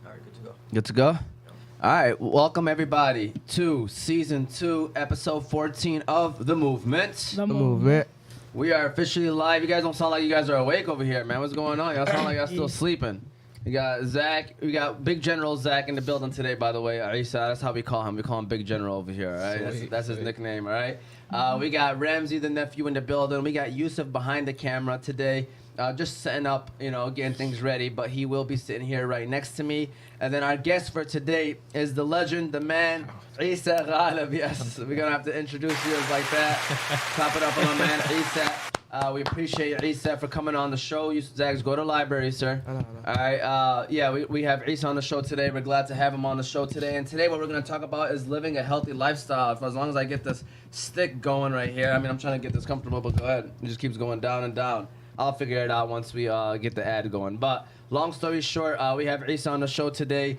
All right, good to go. Good to go? All right, welcome everybody to Season 2, Episode 14 of The Movement. The movement. We are officially live. You guys don't sound like you guys are awake over here, man. What's going on? Y'all sound like y'all still sleeping. We got Zach. We got Big General Zach in the building today, by the way. Issa, that's how we call him. We call him Big General over here, all right? That's his nickname, all right? We got Ramsey, the nephew, in the building. We got Yusuf behind the camera today. Just setting up, getting things ready, but he will be sitting here right next to me. And then our guest for today is the legend, the man, Issa Ghaleb. Yes, we're going to have to introduce you like that. Clap it up for my man, Issa. We appreciate Issa for coming on the show. You, Zags, go to the library, sir. All right, we have Issa on the show today. We're glad to have him on the show today. And today what we're going to talk about is living a healthy lifestyle. For as long as I get this stick going right here. I mean, I'm trying to get this comfortable, but go ahead. It just keeps going down and down. I'll figure it out once we get the ad going. But long story short, we have Issa on the show today.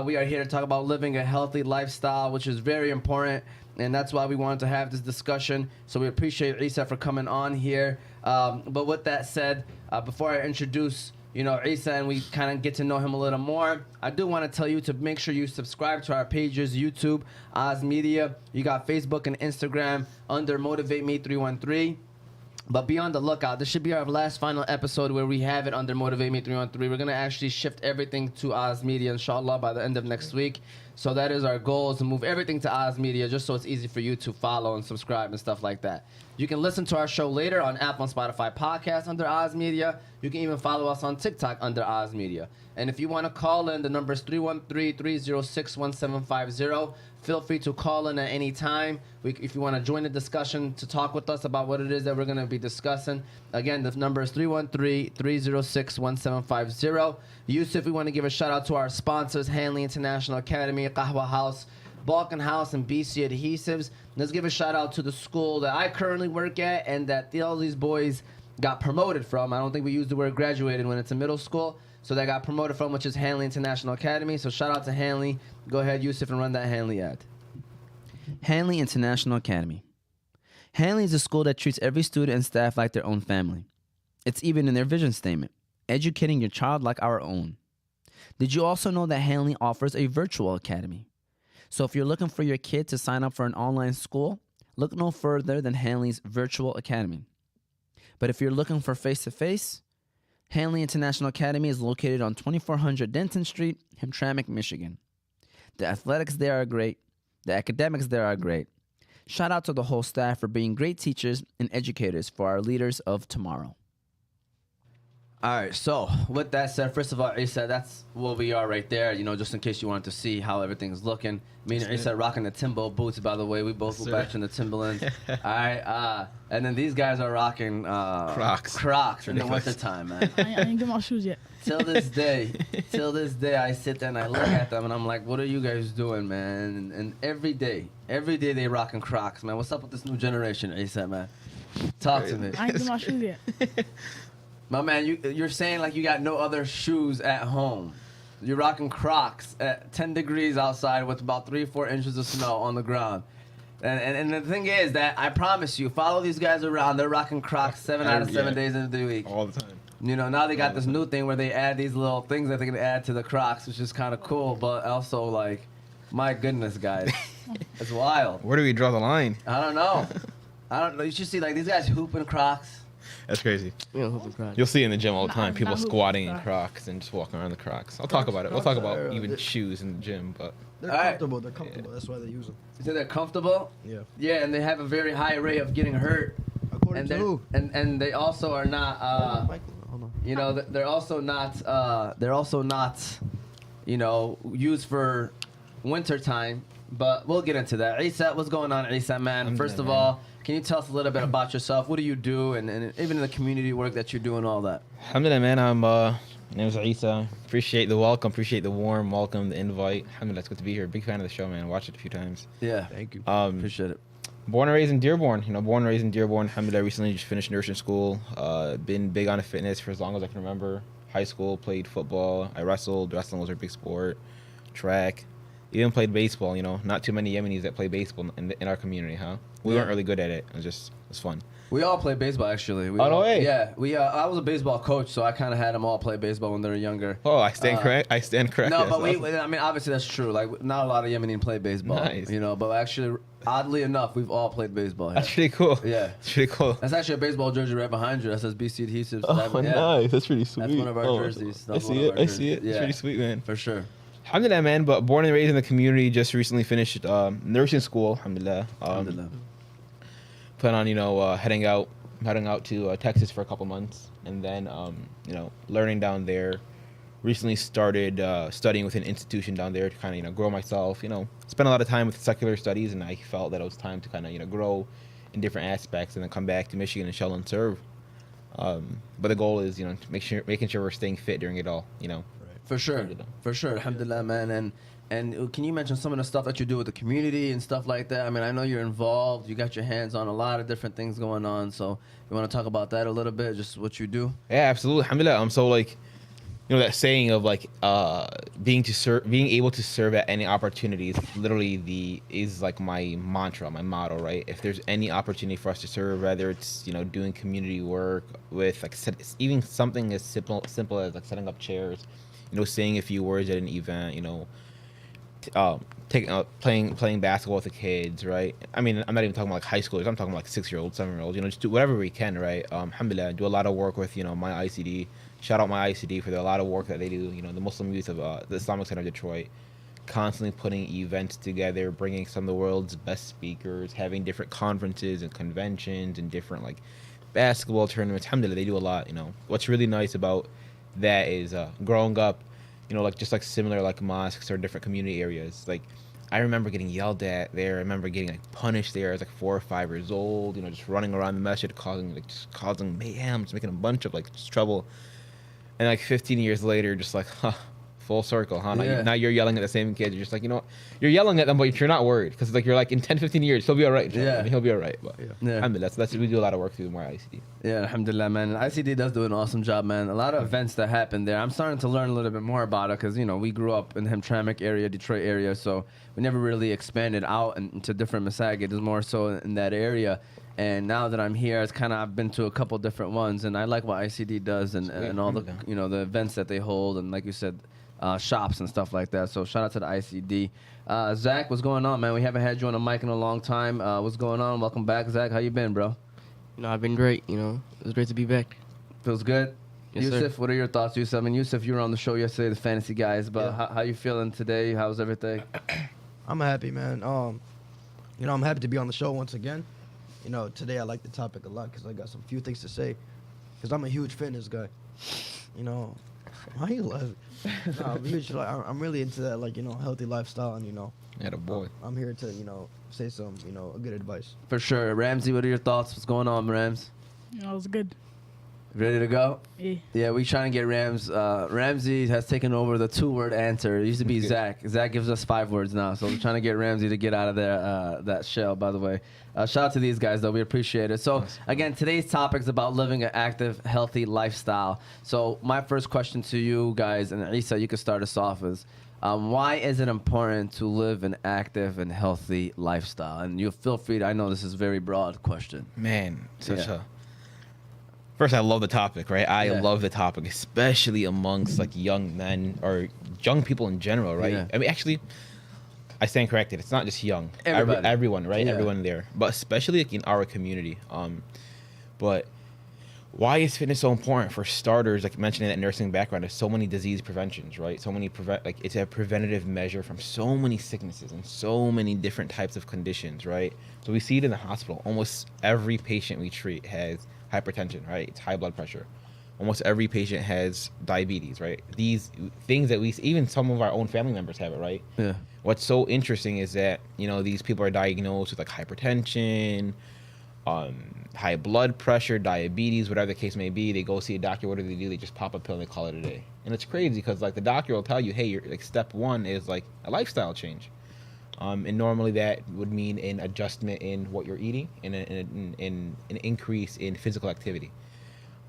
We are here to talk about living a healthy lifestyle, which is very important. And that's why we wanted to have this discussion. So we appreciate Issa for coming on here. But with that said, before I introduce Issa and we kind of get to know him a little more, I do want to tell you to make sure you subscribe to our pages, YouTube, Oz Media. You got Facebook and Instagram under Motivate Me 313. But be on the lookout. This should be our last final episode where we have it under Motivate Me 313. We're going to actually shift everything to Oz Media, inshallah, by the end of next week. So that is our goal, is to move everything to Oz Media just so it's easy for you to follow and subscribe and stuff like that. You can listen to our show later on Apple and Spotify podcasts under Oz Media. You can even follow us on TikTok under Oz Media. And if you want to call in, the number is 313-306-1750. Feel free to call in at any time. If you want to join the discussion to talk with us about what it is that we're going to be discussing. Again, the number is 313-306-1750. Yusuf, we want to give a shout out to our sponsors, Hanley International Academy, Qahwa House, Balkan House, and BC Adhesives. Let's give a shout out to the school that I currently work at and that all these boys got promoted from. I don't think we use the word graduated when it's in middle school. So they got promoted from, which is Hanley International Academy. So shout out to Hanley. Go ahead, Yusuf, and run that Hanley ad. Hanley International Academy. Hanley is a school that treats every student and staff like their own family. It's even in their vision statement, educating your child like our own. Did you also know that Hanley offers a virtual academy? So if you're looking for your kid to sign up for an online school, look no further than Hanley's Virtual Academy. But if you're looking for face-to-face, Hanley International Academy is located on 2400 Denton Street, Hamtramck, Michigan. The athletics there are great. The academics there are great. Shout out to the whole staff for being great teachers and educators for our leaders of tomorrow. All right, so with that said, first of all, Issa, that's where we are right there, just in case you wanted to see how everything's looking. Me and Issa rocking the Timbo boots, by the way. We both go back to the Timberlands. All right, and then these guys are rocking Crocs in the wintertime, man. I ain't get my shoes yet. Till this day, I sit there and I look at them and I'm like, what are you guys doing, man? And every day they rocking Crocs, man. What's up with this new generation, Issa, man? Talk to me. I ain't get my shoes yet. My man, you're saying like you got no other shoes at home. You're rocking Crocs at 10 degrees outside with about 3-4 inches of snow on the ground. And the thing is that I promise you, follow these guys around. They're rocking Crocs 7 out of 7 days of the week. All the time. Now they got this new thing where they add these little things that they can add to the Crocs, which is kind of cool, but also like, my goodness, guys. It's wild. Where do we draw the line? I don't know. You should see like these guys hooping Crocs. That's crazy. You'll see in the gym all the time, people not squatting in Crocs and just walking around the Crocs. I'll talk about it. We'll talk about even shoes in the gym, but They're All right. comfortable. They're comfortable. That's why they use them. So they're comfortable. Yeah. Yeah, and they have a very high rate of getting hurt. According And to they who? and they also are not. Hold on. They're also not. Used for winter time. But we'll get into that. Issa, what's going on, Issa, man? I'm First good, of man. all, can you tell us a little bit about yourself? What do you do, and even the community work that you do and all that? Alhamdulillah, man. My name is Issa. Appreciate the welcome. Appreciate the warm welcome, the invite. Alhamdulillah, it's good to be here. Big fan of the show, man. Watched it a few times. Yeah. Thank you. Appreciate it. Born and raised in Dearborn. Born and raised in Dearborn. Alhamdulillah, recently just finished nursing school. Been big on fitness for as long as I can remember. High school, played football. I wrestled. Wrestling was our big sport. Track. Even played baseball, not too many Yemenis that play baseball in our community, huh? We weren't really good at it. It was just was fun. We all play baseball, actually. Oh, no way. Yeah, I was a baseball coach, so I kind of had them all play baseball when they were younger. Oh, I stand correct. I stand correct. No, Yes, but awesome. I mean, obviously that's true. Like, not a lot of Yemeni play baseball. Nice. You know, but actually, oddly enough, we've all played baseball. Yeah. That's pretty cool. Yeah. That's pretty cool. That's actually a baseball jersey right behind you that says BC Adhesives. Oh, Yeah, nice. That's pretty sweet. That's one of our jerseys. I That's see one of it. our I jerseys. see it. It's Yeah. pretty sweet, man. For sure. Alhamdulillah, man. But born and raised in the community, just recently finished nursing school. Alhamdulillah. Alhamdulillah. Plan on heading out to Texas for a couple months, and then learning down there. Recently started studying with an institution down there to kind of grow myself. Spent a lot of time with secular studies, and I felt that it was time to kind of grow in different aspects, and then come back to Michigan, inshallah, and serve. But the goal is to making sure we're staying fit during it all. For sure. Alhamdulillah. For sure. Alhamdulillah, man. And can you mention some of the stuff that you do with the community and stuff like that? I mean, I know you're involved. You got your hands on a lot of different things going on. So you want to talk about that a little bit, just what you do? Yeah, absolutely. Alhamdulillah. So that saying of being able to serve at any opportunity is literally is like my mantra, my motto, right? If there's any opportunity for us to serve, whether it's doing community work with even something as simple as like setting up chairs, saying a few words at an event, playing basketball with the kids, right? I mean, I'm not even talking about like high schoolers. I'm talking about like 6-year-olds, 7-year-olds. Just do whatever we can, right? Alhamdulillah, do a lot of work with my ICD. Shout out my ICD for a lot of work that they do. The Muslim youth of the Islamic Center of Detroit, constantly putting events together, bringing some of the world's best speakers, having different conferences and conventions and different like basketball tournaments. Alhamdulillah, they do a lot. What's really nice about that is growing up, just like similar like mosques or different community areas. Like I remember getting yelled at there. I remember getting like punished there. I was like 4 or 5 years old. Just running around the masjid, causing mayhem, just making a bunch of like just trouble. And like 15 years later, just like, full circle, huh? Yeah. Now you're yelling at the same kids. You're just like, you're yelling at them, but you're not worried because like you're like in 10, 15 years he'll be all right. Yeah. And he'll be all right. But Yeah. alhamdulillah, that's we do a lot of work through my ICD. Yeah, alhamdulillah, man. And ICD does do an awesome job, man. A lot of events that happen there. I'm starting to learn a little bit more about it because, we grew up in the Hamtramck area, Detroit area, so we never really expanded out into different masajid. It was more so in that area. And now that I'm here, I've been to a couple different ones, and I like what ICD does and all the the events that they hold, and like you said, shops and stuff like that. So shout out to the ICD. Zach, what's going on, man? We haven't had you on the mic in a long time. What's going on? Welcome back, Zach. How you been, bro? I've been great. It was great to be back. Feels good. Yes, sir. Yusuf, what are your thoughts, Yusuf? I mean, Yusuf, you were on the show yesterday, the Fantasy Guys, but how you feeling today? How's everything? I'm happy, man. I'm happy to be on the show once again. Today I like the topic a lot because I got some few things to say. Because I'm a huge fitness guy. Why you laughing? I'm really into that, healthy lifestyle, and Yeah, the boy. I'm here to, say some, good advice. For sure. Ramsey, what are your thoughts? What's going on, Rams? It was good. Ready to go? Yeah. Yeah, we trying to get Rams. Ramsey has taken over the 2-word answer. It used to be Zach. Zach gives us 5 words now, so we're trying to get Ramsey to get out of there, that shell, by the way. Shout out to these guys, though. We appreciate it. So, again, today's topic is about living an active, healthy lifestyle. So, my first question to you guys, and Issa, you can start us off, is why is it important to live an active and healthy lifestyle? And you feel free to, I know this is a very broad question. Man, Yeah. First, I love the topic, right? I Yeah. love the topic, especially amongst like young men or young people in general, right? Yeah. I mean, actually, I stand corrected. It's not just young. Everybody. Everyone, right? Yeah. Everyone there, but especially like in our community. But why is fitness so important? For starters, like mentioning that nursing background, there's so many disease preventions, right? So many it's a preventative measure from so many sicknesses and so many different types of conditions, right? So we see it in the hospital. Almost every patient we treat has hypertension, right? It's high blood pressure. Almost every patient has diabetes, right? These things that even some of our own family members have it, right? Yeah. What's so interesting is that, these people are diagnosed with like hypertension, high blood pressure, diabetes, whatever the case may be. They go see a doctor. What do? They just pop a pill and they call it a day. And it's crazy because like the doctor will tell you, hey, you're, like step 1 is like a lifestyle change. And normally that would mean an adjustment in what you're eating and an increase in physical activity.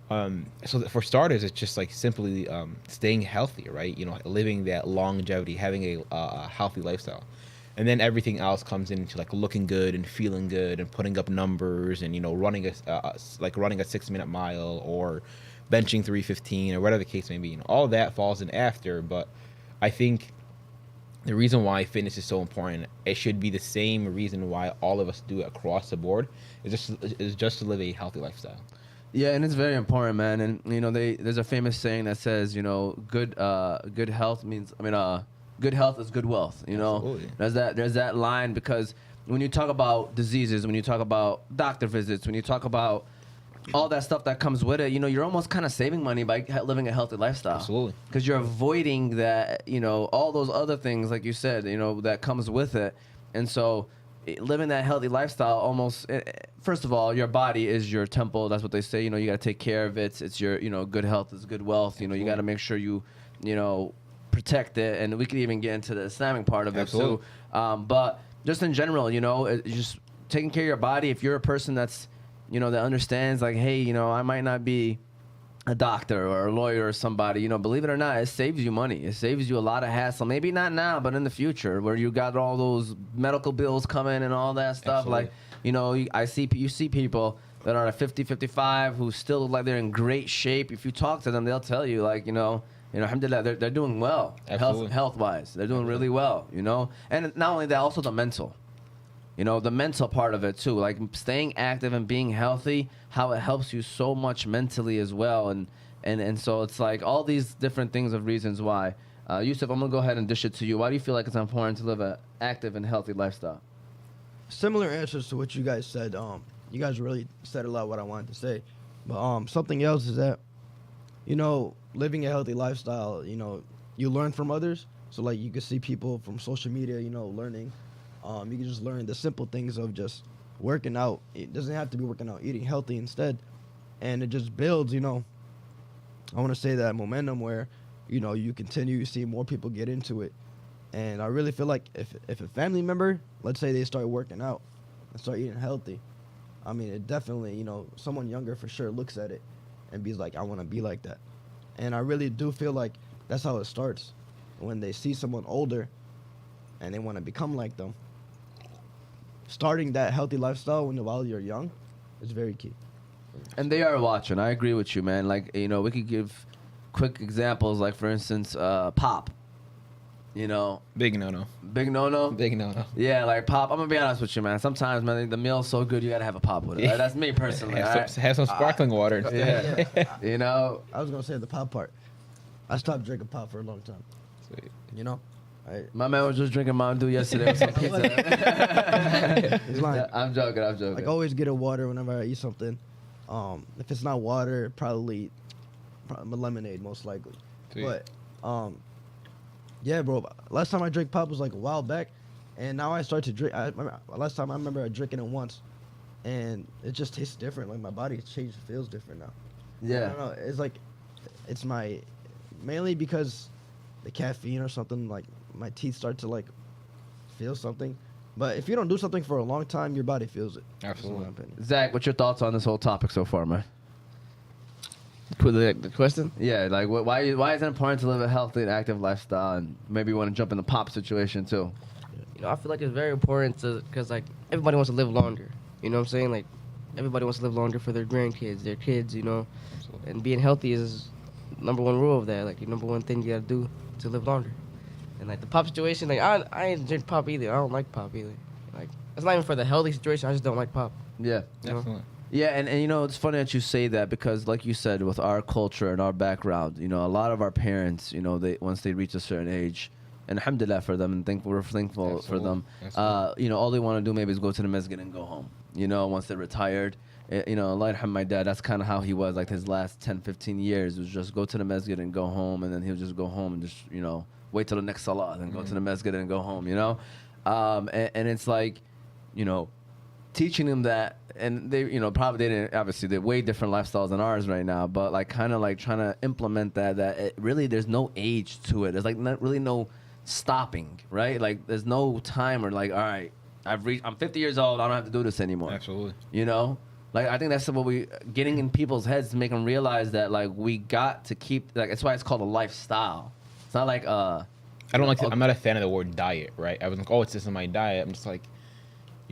So for starters, it's just like simply staying healthy, right? Living that longevity, having a healthy lifestyle. and then everything else comes into like looking good and feeling good and putting up numbers and running running a 6 minute mile or benching 315 or whatever the case may be. All that falls in after. But I think the reason why fitness is so important, it should be the same reason why all of us do it across the board, is just to live a healthy lifestyle. Yeah, and it's very important, man. And there's a famous saying that says, good health means, good health is good wealth. Absolutely. There's that line, because when you talk about diseases, when you talk about doctor visits, when you talk about all that stuff that comes with it, you're almost kind of saving money by living a healthy lifestyle. Absolutely. Because you're avoiding that, all those other things, like you said, that comes with it. And so living that healthy lifestyle, almost, first of all, your body is your temple. That's what they say. You got to take care of it. It's your, good health is good wealth. You got to make sure you protect it. And we could even get into the Islamic part of it too. But just in general, just taking care of your body. If you're a person that's, that understands, like, hey, I might not be a doctor or a lawyer or somebody, believe it or not, it saves you money. It saves you a lot of hassle. Maybe not now, but in the future, where you got all those medical bills coming and all that stuff. Absolutely. Like, you see people that are 50, 55 who still look like they're in great shape. If you talk to them, they'll tell you, like, alhamdulillah, they're doing well, health-wise. They're doing really well, And not only that, also the mental. The mental part of it too, like staying active and being healthy, how it helps you so much mentally as well. And so it's like all these different things of reasons why. Yusuf, I'm going to go ahead and dish it to you. Why do you feel like it's important to live an active and healthy lifestyle? Similar answers to what you guys said. You guys really said a lot of what I wanted to say. But something else is that, living a healthy lifestyle, you learn from others. So like you can see people from social media, learning. You can just learn the simple things of just working out. It doesn't have to be working out, eating healthy instead. And it just builds, I want to say that momentum where, you continue to see more people get into it. And I really feel like if a family member, let's say they start working out and start eating healthy, it definitely, someone younger for sure looks at it and be like, I want to be like that. And I really do feel like that's how it starts. When they see someone older and they want to become like them, starting that healthy lifestyle while you're young is very key. And they are watching. I agree with you, man. Like, we could give quick examples, like, for instance, Pop. Big no-no. Big no-no? Big no-no. Yeah, like Pop. I'm going to be honest with you, man. Sometimes, man, the meal's so good, you got to have a Pop with it. Right? That's me personally. Have some sparkling water instead. Yeah. I was going to say the Pop part. I stopped drinking Pop for a long time. Sweet. My man was just drinking Mountain Dew yesterday with some pizza. He's lying. Yeah, I'm joking. Like, always get a water whenever I eat something. If it's not water, probably lemonade, most likely. Sweet. But, yeah, bro. Last time I drank Pop was like a while back. And now I start to drink. Last time I remember drinking it once. And it just tastes different. Like, my body changed, feels different now. Yeah. I don't know. It's like, mainly because the caffeine or something, like, my teeth start to, like, feel something. But if you don't do something for a long time, your body feels it. Absolutely. That's my opinion. Zach, what's your thoughts on this whole topic so far, man? The question? Yeah, like, why is it important to live a healthy and active lifestyle? And maybe you want to jump in the Pop situation, too. I feel like it's very important because, like, everybody wants to live longer. You know what I'm saying? Like, everybody wants to live longer for their grandkids, their kids, Absolutely. And being healthy is number one rule of that. Like, your number one thing you got to do to live longer. And, like, the Pop situation, like, I ain't drink Pop either. I don't like Pop either. Like, it's not even for the healthy situation. I just don't like Pop. Yeah. Definitely. Yeah, and it's funny that you say that because, like you said, with our culture and our background, a lot of our parents, they once they reach a certain age, and alhamdulillah for them, and we're thankful for them. Absolutely. All they want to do maybe is go to the masjid and go home. Once they're retired. Like my dad, that's kind of how he was. Like his last 10, 15 years was just go to the masjid and go home, and then he'll just go home and just wait till the next salah, and then go to the masjid and go home. And it's like, teaching them that, and they, probably they didn't, obviously they're way different lifestyles than ours right now, but like kind of like trying to implement that it really there's no age to it. There's like not really no stopping, right? Like there's no time or like, all right, I'm 50 years old, I don't have to do this anymore. Absolutely. Like I think that's what we getting in people's heads to make them realize that like we got to keep, like that's why it's called a lifestyle. It's not like I don't like. I'm not a fan of the word diet, right? I was like, oh, it's this in my diet. I'm just like,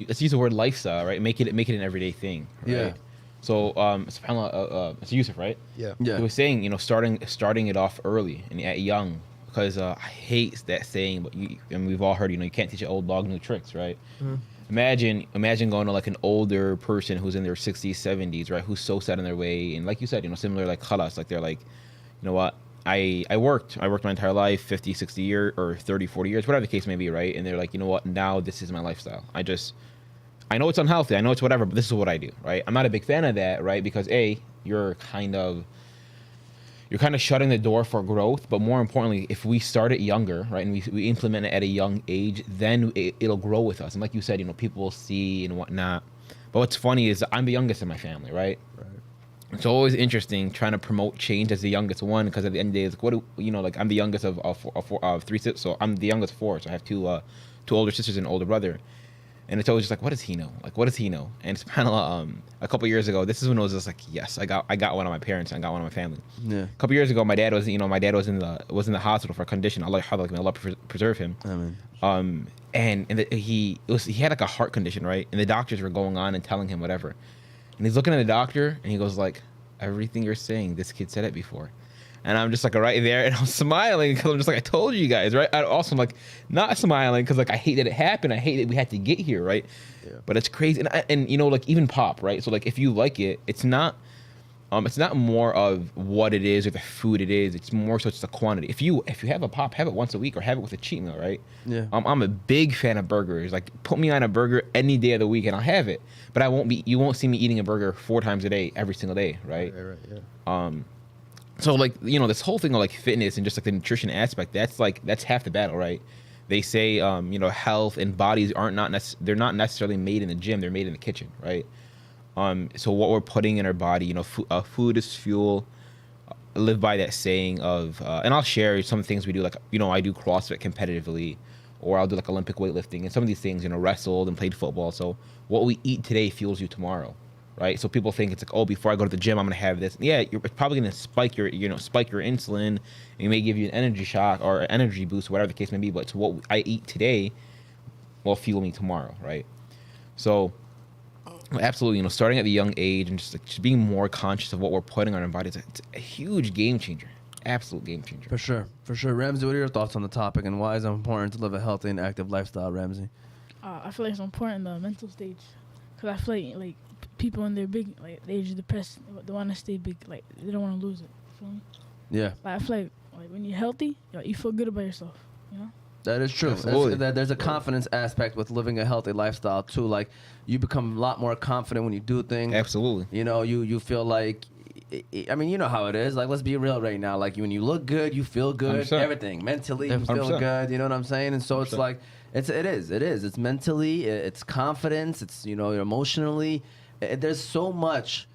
let's use the word lifestyle, right? Make it an everyday thing, right? Yeah. So, it's Yusuf, right? Yeah. Yeah. He was saying, starting it off early and at young, because I hate that saying, but we've all heard, you can't teach an old dog new tricks, right? Mm-hmm. Imagine going to like an older person who's in their 60s, 70s, right? Who's so set in their way, and like you said, similar like khalas, like they're like, you know what? I worked my entire life, 50, 60 years, or 30, 40 years, whatever the case may be, right? And they're like, you know what? Now this is my lifestyle. I know it's unhealthy, I know it's whatever, but this is what I do, right? I'm not a big fan of that, right? Because you're kind of shutting the door for growth, but more importantly, if we start it younger, right, and we implement it at a young age, then it'll grow with us. And like you said, people will see and whatnot. But what's funny is I'm the youngest in my family, right? It's always interesting trying to promote change as the youngest one, because at the end of the day, it's like, I'm the youngest of three sisters, so I'm the youngest of four. So I have two older sisters and an older brother, and it's always just like, what does he know? Like, what does he know? And it's kind of a couple years ago. This is when it was just like, yes, I got one of my parents, and I got one of my family. Yeah. A couple years ago, my dad was in the hospital for a condition. Allah preserve him. I mean, He had like a heart condition, right? And the doctors were going on and telling him whatever. And he's looking at the doctor, and he goes like, everything you're saying, this kid said it before. And I'm just like right there, and I'm smiling because I'm just like, I told you guys, right? I also am like not smiling because like I hate that it happened. I hate that we had to get here, right? Yeah. But it's crazy, and like even pop, right? So like if you like it, it's not more of what it is or the food it is. It's more so it's the quantity. If you have a pop, have it once a week or have it with a cheat meal, right? Yeah. I'm a big fan of burgers. Like put me on a burger any day of the week and I'll have it. But you won't see me eating a burger 4 times a day every single day, right? Right, yeah. So like this whole thing of like fitness and just like the nutrition aspect, that's half the battle, right? They say health and bodies they're not necessarily made in the gym, they're made in the kitchen, right? So what we're putting in our body, food is fuel. I live by that saying of, and I'll share some things we do, like, I do CrossFit competitively, or I'll do like Olympic weightlifting, and some of these things, wrestled and played football. So what we eat today fuels you tomorrow, right? So people think it's like, oh, before I go to the gym, I'm gonna have this. Yeah, it's probably gonna spike your insulin, and it may give you an energy shock or an energy boost, whatever the case may be. But it's what I eat today will fuel me tomorrow, right? So absolutely, starting at the young age and just being more conscious of what we're putting on our bodies, it's a huge game changer. Absolute game changer. for sure. Ramsey, what are your thoughts on the topic, and why is it important to live a healthy and active lifestyle, Ramsey? I feel like it's important the mental stage, cause I feel like people in their big the age of depressed, they want to stay big, like they don't want to lose it. Feel me? Yeah. Like I feel like when you're healthy, you feel good about yourself. That is true. Absolutely. There's a confidence aspect with living a healthy lifestyle too. Like you become a lot more confident when you do things. Absolutely. You feel like, I mean, you know how it is. Like, let's be real right now. Like when you look good, you feel good. 100%. Everything mentally, you feel 100%. good. You know what I'm saying? And so it's 100%. like it is. It's mentally, it's confidence. It's emotionally. There's so much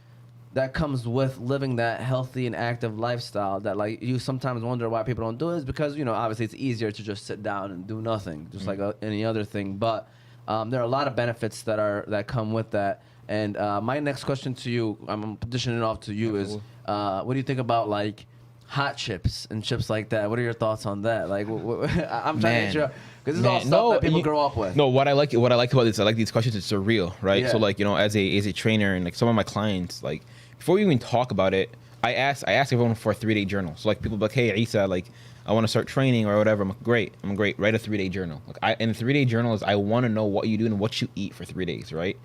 that comes with living that healthy and active lifestyle that like you sometimes wonder why people don't do it, is because obviously it's easier to just sit down and do nothing, just like any other thing. But there are a lot of benefits that come with that. And my next question to you, I'm petitioning off to you, is what do you think about like hot chips and chips like that? What are your thoughts on that? Like I'm trying to get you, because it's all stuff that people grow up with. No, what I like about this, I like these questions. It's surreal, right? Yeah. So like as a trainer and like some of my clients, like before we even talk about it, I ask everyone for a 3-day journal. So like people be like, hey Issa, like I want to start training or whatever. I'm like, great. Write a 3-day journal. Like and the 3-day journal is I want to know what you do and what you eat for 3 days, right?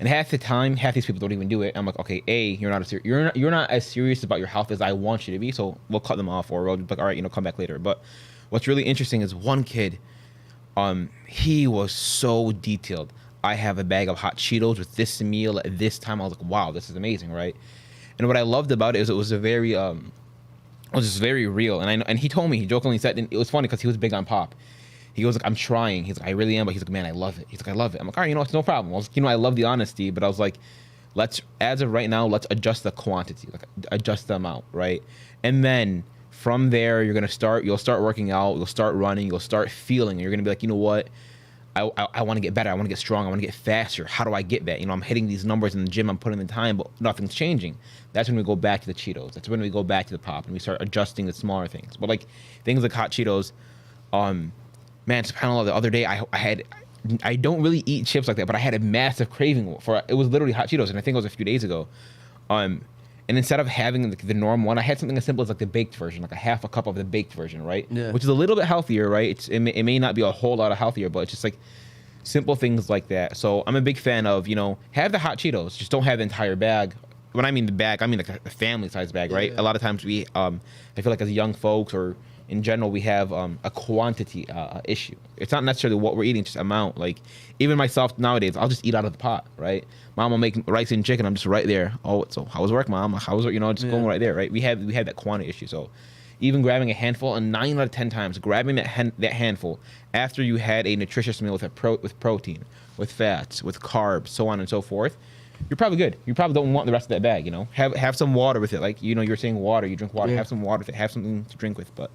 And half the time, half these people don't even do it. I'm like, okay, you're not as serious about your health as I want you to be, so we'll cut them off, or we'll be like, all right, come back later. But what's really interesting is one kid, he was so detailed. I have a bag of hot Cheetos with this meal at this time. I was like, wow, this is amazing, right? And what I loved about it is it was just very real. And he told me, he jokingly said, and it was funny because he was big on pop. He goes like, I'm trying. He's like, I really am, but he's like, man, I love it. He's like, I love it. I'm like, all right, it's no problem. I was like, I love the honesty, but I was like, as of right now, let's adjust the quantity, like adjust the amount, right? And then from there, you'll start working out, you'll start running, you'll start feeling, and you're gonna be like, you know what? I want to get better. I want to get strong. I want to get faster. How do I get that? I'm hitting these numbers in the gym. I'm putting in the time, but nothing's changing. That's when we go back to the Cheetos. That's when we go back to the pop and we start adjusting the smaller things. But like things like hot Cheetos, Man, subhanAllah, the other day I don't really eat chips like that, but I had a massive craving for it. Was literally hot Cheetos, and I think it was a few days ago. And instead of having the norm one, I had something as simple as like the baked version, like a half a cup of the baked version, right? Yeah. Which is a little bit healthier, right? It may not be a whole lot of healthier, but it's just like simple things like that. So I'm a big fan of, have the hot Cheetos, just don't have the entire bag. When I mean the bag, I mean like a family size bag, right? Yeah. A lot of times I feel like as young folks or in general, we have a quantity issue. It's not necessarily what we're eating, just amount. Like even myself nowadays, I'll just eat out of the pot, right? Mom will make rice and chicken. I'm just right there. Oh, so how was work, Mom? How was it? Just going right there, right? We have that quantity issue. So even grabbing a handful, and 9 out of 10 times, grabbing that handful after you had a nutritious meal with protein, with fats, with carbs, so on and so forth, you're probably good. You probably don't want the rest of that bag. Have some water with it. Like you're saying water. You drink water. Yeah. Have some water with it. Have something to drink with. But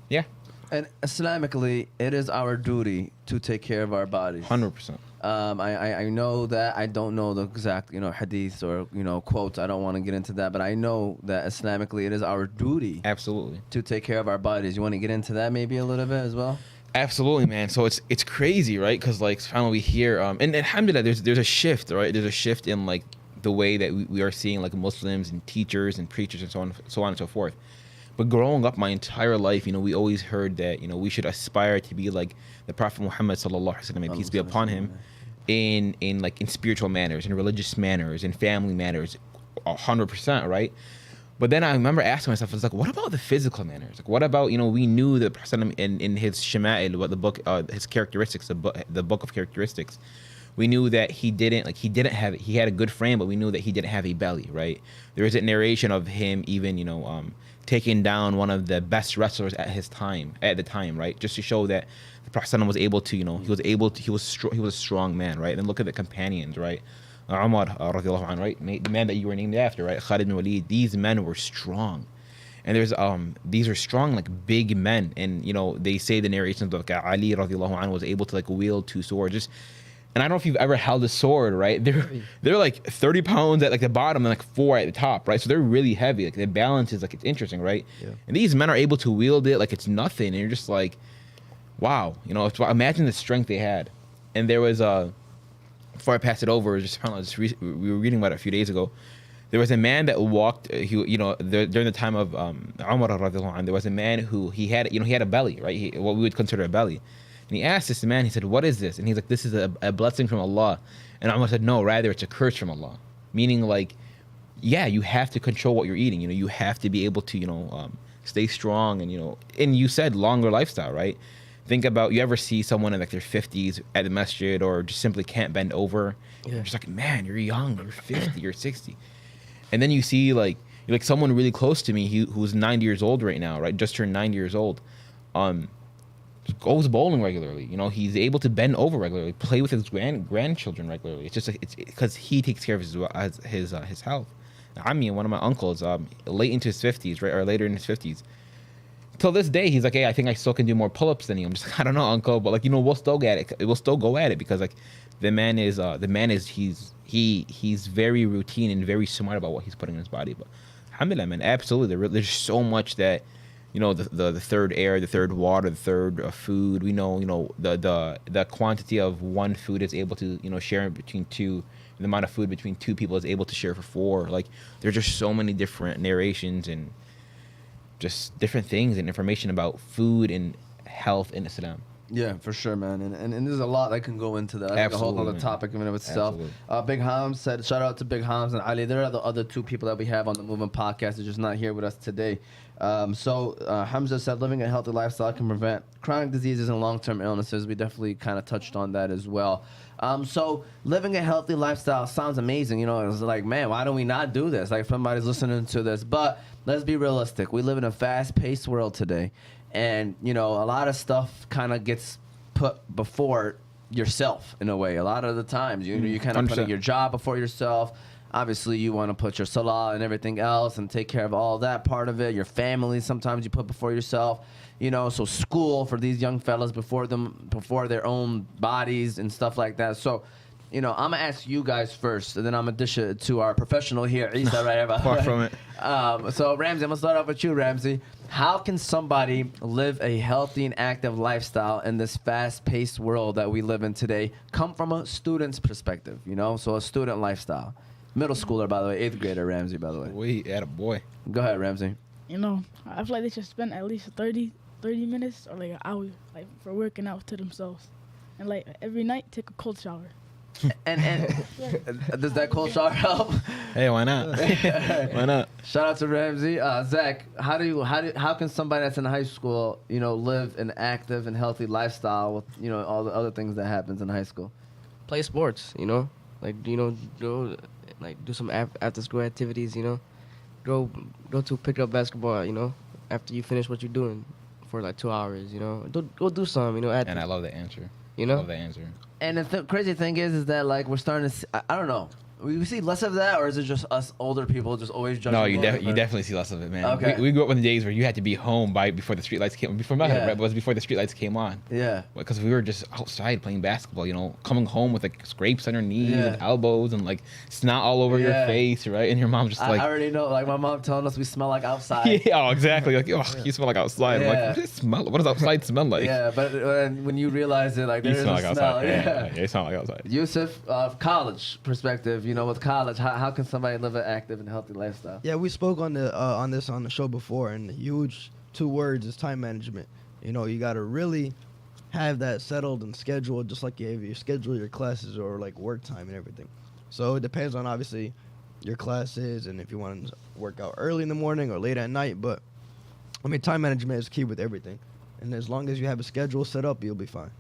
yeah, And Islamically, it is our duty to take care of our bodies. 100%. I know that I don't know the exact hadith or quotes. I don't want to get into that, but I know that Islamically it is our duty Absolutely. to take care of our bodies. You want to get into that maybe a little bit as well? Absolutely, man. So it's crazy, right? Because like finally we hear and alhamdulillah, there's a shift, right? There's a shift in like the way that we are seeing like Muslims and teachers and preachers and so on and so forth. But growing up my entire life, we always heard that we should aspire to be like the Prophet Muhammad sallallahu alaihi wasallam, peace be upon him, in spiritual manners, in religious manners, in family manners, 100%, right? But then I remember asking myself, I was like, what about the physical manners? Like, what about, we knew the Prophet in his Shama'il, what the book, his characteristics, the book of characteristics. We knew that he had a good frame, but we knew that he didn't have a belly, right? There is a narration of him even, taking down one of the best wrestlers at the time, right? Just to show that the Prophet was able to, he was a strong man, right? And look at the companions, right? Umar radiallahu anhu, right? The man that you were named after, right? Khalid bin Walid. These men were strong, and these are strong, like big men. And they say the narrations of like Ali radiallahu anhu was able to like wield 2 swords. And I don't know if you've ever held a sword, right? They're like 30 pounds at like the bottom and like 4 at the top, right? So they're really heavy. Like the balance is like it's interesting, right? Yeah. And these men are able to wield it like it's nothing, and you're just like, wow, imagine the strength they had. And there was before I pass it over, we were reading about it a few days ago. There was a man that walked. During the time of Umar radiallahu anhu, there was a man who he had a belly, right? What we would consider a belly. And he asked this man. He said, "What is this?" And he's like, "This is a blessing from Allah." And Umar said, "No, rather it's a curse from Allah." Meaning, like, yeah, you have to control what you're eating. You have to be able to stay strong and you said longer lifestyle, right? Think about, you ever see someone in like their 50s at the masjid or just simply can't bend over? Yeah. You're just like, man, you're young, you're 50, you're 60. And then you see like someone really close to me who's 90 years old right now, right? Just turned 90 years old. Goes bowling regularly. He's able to bend over regularly, play with his grandchildren regularly. It's just it's because he takes care of his health. Ami, one of my uncles, late into his 50s, right, or later in his 50s. Till this day, he's like, hey, I think I still can do more pull-ups than you. I'm just like, I don't know, uncle, but like, we'll still get it. We'll still go at it because like the man is he's very routine and very smart about what he's putting in his body. But alhamdulillah, man, absolutely, there's so much that the third air, the third water, the third food. We know the quantity of one food is able to share between 2. The amount of food between 2 people is able to share for 4. Like there's just so many different narrations and just different things and information about food and health in Islam. Yeah, for sure, man. And there's a lot that can go into that. That's a whole Absolutely, other man. topic in and of itself. Absolutely. Big Hams said, shout out to Big Hams and Ali. There are the other 2 people that we have on the Movement Podcast. They're just not here with us today. Hamza said, living a healthy lifestyle can prevent chronic diseases and long-term illnesses. We definitely kind of touched on that as well. So living a healthy lifestyle sounds amazing. It's like, man, why don't we not do this? Like, if somebody's listening to this. But let's be realistic. We live in a fast-paced world today. And, a lot of stuff kind of gets put before yourself in a way. A lot of the times, you kind of putting your job before yourself. Obviously, you want to put your salah and everything else and take care of all that part of it. Your family, sometimes you put before yourself. So school for these young fellas before their own bodies and stuff like that. So I'm gonna ask you guys first, and then I'm gonna dish it to our professional here, Issa, right about Far from it. So Ramsey, I'm gonna start off with you, Ramsey. How can somebody live a healthy and active lifestyle in this fast-paced world that we live in today? Come from a student's perspective, so a student lifestyle. Middle schooler, by the way, 8th grader, Ramsey, by the way. We had a boy. Go ahead, Ramsey. I feel like they should spend at least 30 minutes or like an hour like for working out to themselves. And like every night take a cold shower. And does that cold shower help? Hey, why not? Why not? Shout out to Ramsey. Zach, how can somebody that's in high school, live an active and healthy lifestyle with, all the other things that happens in high school? Play sports, like go like do some after school activities, go to pick up basketball, after you finish what you're doing for like 2 hours, go do some, And I love the answer. You I know? love the answer. And the crazy thing is that like we're starting to see, I don't know. We see less of that, or is it just us older people just always judging? No, you definitely see less of it, man. Okay. We grew up in the days where you had to be home before the streetlights came. Before my Yeah. right, it was before the streetlights came on. Yeah. Because we were just outside playing basketball, coming home with like scrapes on your knees Yeah. and elbows and like snot all over your Yeah. face, right? And your mom's just like, I already know. Like my mom telling us we smell like outside. yeah, oh, exactly. Like, oh, you smell like outside. I'm Yeah. like, what does it smell? What does outside smell like? Yeah, but when you realize it, like You there is smell a like smell. outside. Yeah. Yeah, you smell like outside. Yusuf, college perspective, with college, how can somebody live an active and healthy lifestyle? Yeah, we spoke on the show before, and the huge 2 words is time management. You got to really have that settled and scheduled, just like you schedule your classes or like work time and everything. So it depends on obviously your classes and if you want to work out early in the morning or late at night. But I mean, time management is key with everything, and as long as you have a schedule set up, you'll be fine.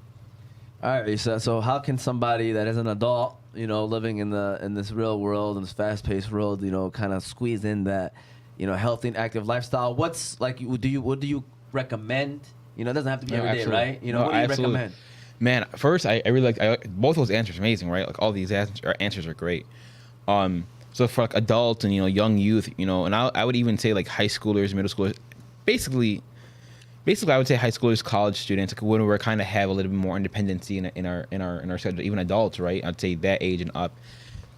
All right, Issa. So how can somebody that is an adult, living in this real world, in this fast-paced world, kind of squeeze in that, healthy and active lifestyle? What's like? What do you recommend? It doesn't have to be No, every day, absolutely. right? No, What do you absolutely. recommend? Man, first I really like both those answers. Amazing, right? Like all these answers are great. So for like adults and young youth, and I would even say like high schoolers, middle schoolers, basically I would say high schoolers, college students, like when we kind of have a little bit more independency in our schedule, even adults, right? I'd say that age and up.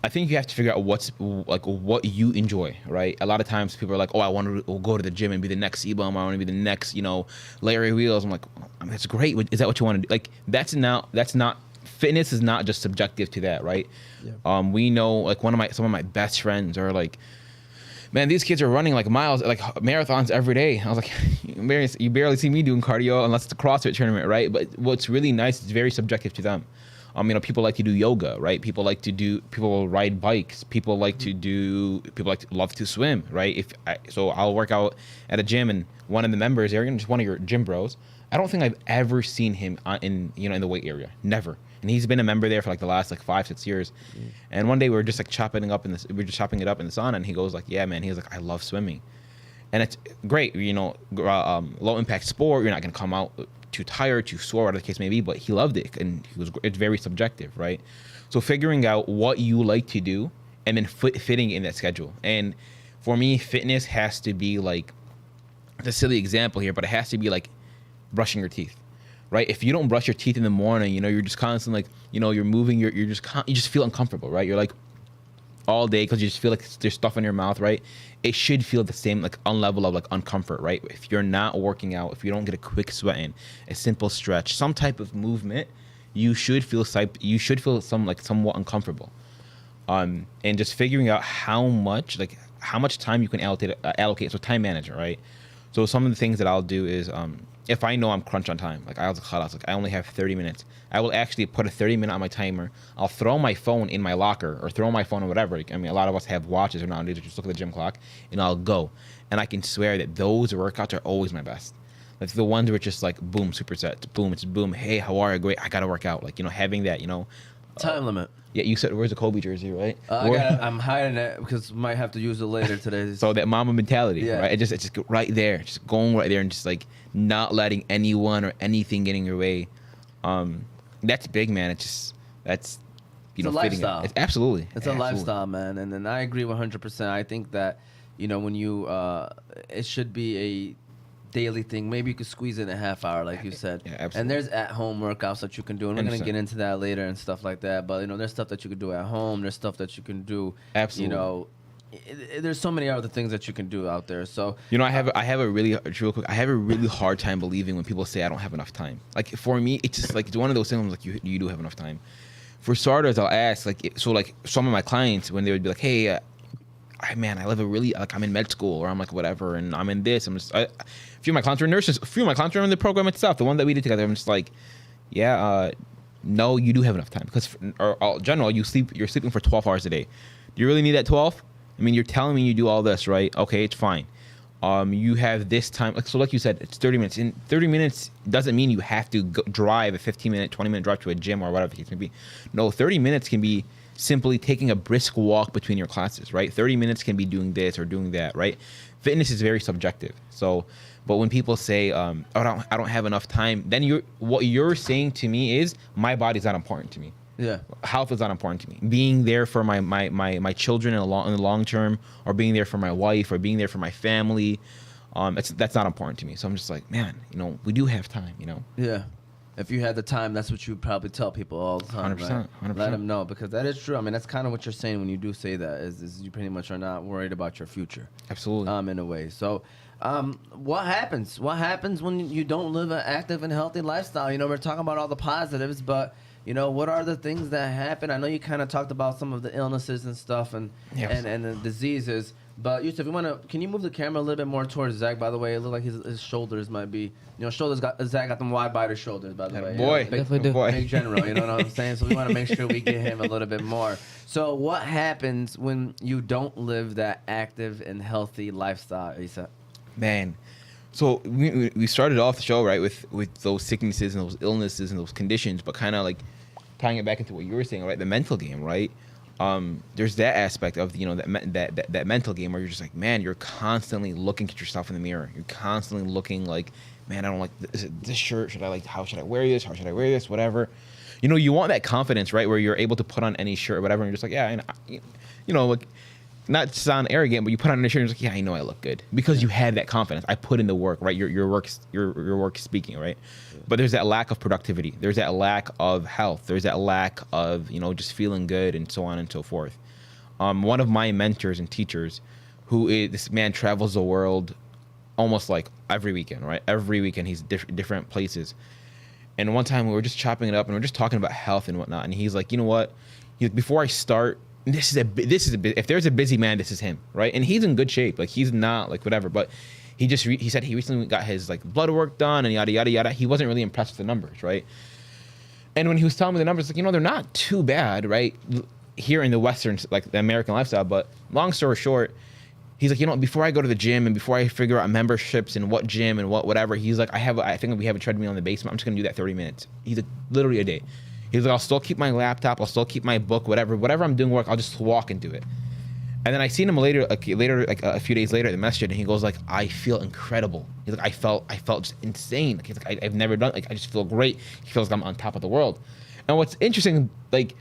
I think you have to figure out what you enjoy, right? A lot of times people are like, oh, I want to go to the gym and be the next C-Bum. I want to be the next, Larry Wheels. I'm like, that's great. Is that what you want to do? Like, that's not, fitness is not just subjective to that, right? Yeah. We know, like some of my best friends are like, man, these kids are running like miles, like marathons every day. I was like, you barely see me doing cardio unless it's a CrossFit tournament, right? But what's really nice is very subjective to them. People like to do yoga, right? People will ride bikes. People love to swim, right? So I'll work out at a gym, and one of the members, Arian, just one of your gym bros, I don't think I've ever seen him in the weight area, never. And he's been a member there for like the last like 5-6 years. And one day we were just like chopping it up in the sauna, and he goes like, yeah, man. He was like, I love swimming, and it's great, low impact sport. You're not gonna come out too tired, too sore, whatever the case may be. But he loved it, and it's very subjective, right? So figuring out what you like to do, and then fitting in that schedule. And for me, fitness has to be like, it's a silly example here, but it has to be like brushing your teeth. Right? If you don't brush your teeth in the morning, you're just constantly like, you're moving, you just feel uncomfortable, right? You're like all day because you just feel like there's stuff in your mouth, right? It should feel the same, like on level of like uncomfort, right? If you're not working out, if you don't get a quick sweat in, a simple stretch, some type of movement, you should feel somewhat uncomfortable. And just figuring out how much time you can allocate. So time management, right? So some of the things that I'll do is, if I know I'm crunched on time, like I only have 30 minutes, I will actually put a 30-minute on my timer. I'll throw my phone in my locker or throw my phone or whatever. I mean, a lot of us have watches or nowadays, just look at the gym clock, and I'll go. And I can swear that those workouts are always my best. Like the ones where it's just like, boom, supersets, boom, it's boom, hey, how are you? Great, I got to work out. Like, having that, Time limit. Yeah, you said, where's the Kobe jersey, right? I'm hiding it because might have to use it later today. So that mama mentality, Yeah. right? It's just right there, just going right there and just like not letting anyone or anything get in your way. That's big, man. That's It's a fitting lifestyle. It's absolutely. It's a lifestyle, man, and I agree 100%. I think that when you, it should be a daily thing. Maybe you could squeeze in a half hour, like you said. Yeah, absolutely. And there's at-home workouts that you can do, and we're gonna 100%. get into that later and stuff like that. But there's stuff that you can do at home. There's stuff that you can do. Absolutely. There's so many other things that you can do out there. So I have a really real quick. I have a really hard time believing when people say I don't have enough time. Like for me, it's just like it's one of those things. Like you do have enough time. For starters, I'll ask like some of my clients when they would be like, hey. Man, I live a really I'm in med school or I'm like whatever, and I'm in this. A few of my clients are nurses. A few of my clients are in the program itself. The one that we did together, I'm just like, no, you do have enough time because in general, you're sleeping for 12 hours a day. Do you really need that 12? I mean, you're telling me you do all this, right? Okay, it's fine. You have this time. Like you said, it's 30 minutes. In 30 minutes doesn't mean you have to drive a 15-minute, 20-minute drive to a gym or whatever the case may be. No, 30 minutes can be simply taking a brisk walk between your classes, right? 30 minutes can be doing this or doing that, right? Fitness is very subjective. So, but when people say, I don't have enough time, then what you're saying to me is my body's not important to me. yeah, Health is not important to me. Being there for my children in the long term, or being there for my wife, or being there for my family, that's not important to me. So I'm just like, man, we do have time, yeah. If you had the time, that's what you would probably tell people all the time. 100%, right? 100%. Let them know, because that is true. I mean, that's kind of what you're saying when you do say that, is you pretty much are not worried about your future. Absolutely. In a way. So, what happens? What happens when you don't live an active and healthy lifestyle? We're talking about all the positives, but what are the things that happen? I know you kind of talked about some of the illnesses and stuff and the diseases. But Yusuf, can you move the camera a little bit more towards Zach? By the way, it looked like his shoulders might be, Zach got them wide biter shoulders. By the way, boy, Definitely do. boy. big general. You know what I'm saying? So we want to make sure we get him a little bit more. So what happens when you don't live that active and healthy lifestyle, Issa? Man, so we started off the show right with those sicknesses and those illnesses and those conditions, but kind of like tying it back into what you were saying, right? The mental game, right? There's that aspect of that mental game where you're just like, man, you're constantly looking at yourself in the mirror. You're constantly looking like, man, I don't like this shirt. How should I wear this? How should I wear this? Whatever. You want that confidence, right? Where you're able to put on any shirt or whatever, and you're just like, yeah, like, not to sound arrogant, but you put on a shirt and you're like, yeah, I know I look good because you had that confidence. I put in the work, right? Your work speaking, right? But there's that lack of productivity. There's that lack of health. There's that lack of, just feeling good and so on and so forth. One of my mentors and teachers, this man travels the world almost like every weekend, right? Every weekend he's different places. And one time we were just chopping it up and we are just talking about health and whatnot. And he's like, you know what? He's like, before I start, if there's a busy man, this is him, right? And he's in good shape. Like he's not like whatever, but he said he recently got his like blood work done and yada, yada, yada. He wasn't really impressed with the numbers, right? And when he was telling me the numbers, like, they're not too bad, right? Here in the Western, like the American lifestyle. But long story short, he's like, before I go to the gym and before I figure out memberships and what gym and whatever, he's like, I think we have a treadmill in the basement. I'm just going to do that 30 minutes. He's like, literally a day. He's like, I'll still keep my laptop. I'll still keep my book, whatever I'm doing work, I'll just walk and do it. And then I seen him later, a few days later at the masjid, and he goes like, I feel incredible. He's like, I felt just insane. Like, he's like, I've never done, like, I just feel great. He feels like I'm on top of the world. And what's interesting, like,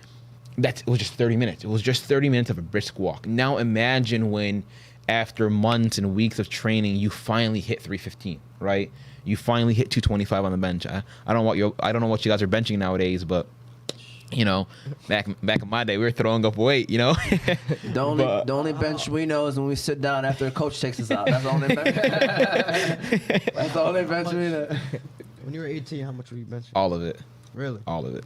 it was just 30 minutes. It was just 30 minutes of a brisk walk. Now imagine when, after months and weeks of training, you finally hit 315, right? You finally hit 225 on the bench. I don't know what you guys are benching nowadays, but back in my day, we were throwing up weight, The only bench we know is when we sit down after a coach takes us out. That's the only bench. That's the only bench we know. When you were 18, how much were you benching? All of it. Really? All of it.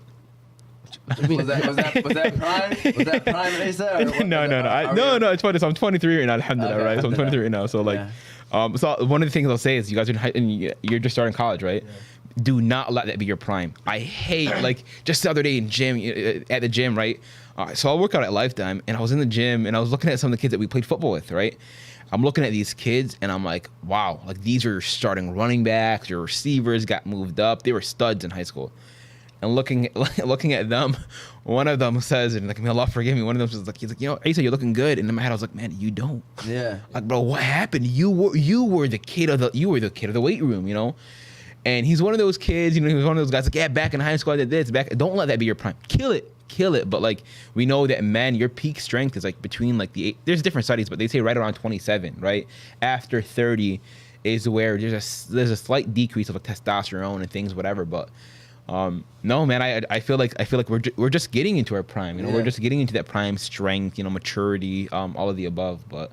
Was that prime? Was that prime Issa? No. It's funny. So I'm 23 right now. Alhamdulillah, Okay, right? So I'm 23 right now. So so one of the things I'll say is, you guys are you're just starting college, right? Yeah. Do not let that be your prime. I hate just the other day at the gym, right? So I'll work out at Lifetime, and I was in the gym and I was looking at some of the kids that we played football with, right? I'm looking at these kids and I'm like, wow, like these are starting running backs, your receivers got moved up. They were studs in high school. And looking at them, one of them says, and like, may Allah forgive me, one of them says, like, he's like, Issa, you're looking good. And in my head, I was like, man, you don't. Yeah. Like, bro, what happened? You were the kid of the weight room, And he's one of those kids, he was one of those guys like, yeah, back in high school I did this. Don't let that be your prime. Kill it. But we know that men, your peak strength is between there's different studies, but they say right around 27, right? After 30 is where there's a slight decrease of like testosterone and things, whatever. But no, man, I feel like we're just getting into our prime. You know, Yeah. we're just getting into that prime strength, you know, maturity, all of the above. But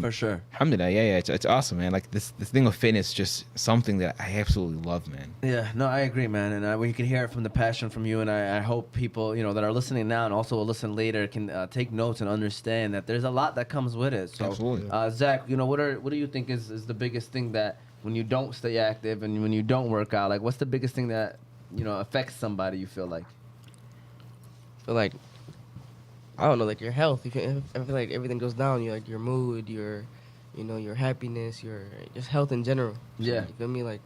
For sure. alhamdulillah, yeah, it's awesome, man. Like this thing of fitness, just something that I absolutely love, man. Yeah, no, I agree, man, and we can hear it from the passion from you, and I hope people, you know, that are listening now and also will listen later can take notes and understand that there's a lot that comes with it. So, Absolutely. Zach, you know, what do you think is the biggest thing that when you don't stay active and when you don't work out, like what's the biggest thing that, you know, affects somebody? You feel like? I feel like, I don't know, like your health. I feel like everything goes down. You like your mood, your, you know, your happiness, your just health in general. So, Yeah. you feel me? Like,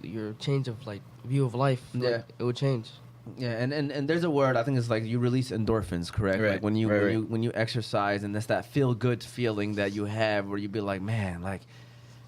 your change of like view of life. Yeah. Like, it would change. Yeah, and there's a word I think it's like you release endorphins, correct? Right, Like when you right, right. when you exercise, and that's that feel good feeling that you have where you be like, man, like,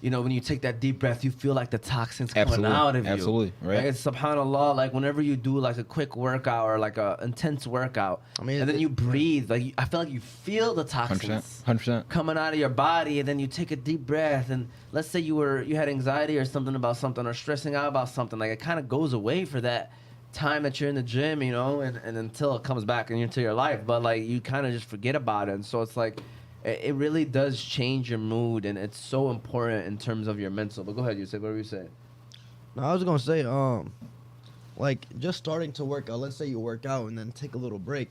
you know, when you take that deep breath, you feel like the toxins coming Absolutely, out of you. absolutely, right. Like, it's subhanallah. Like whenever you do like a quick workout or like a intense workout, I mean, and then you breathe, like I feel like you feel the 100%, toxins 100%. coming out of your body, and then you take a deep breath, and let's say you had anxiety or something about something or stressing out about something, like it kind of goes away for that time that you're in the gym, you know, and until it comes back into your life, but like you kind of just forget about it, and so it's like it really does change your mood, and it's so important in terms of your mental. But go ahead, you say whatever you say. No, I was gonna say, like just starting to work out. Let's say you work out and then take a little break.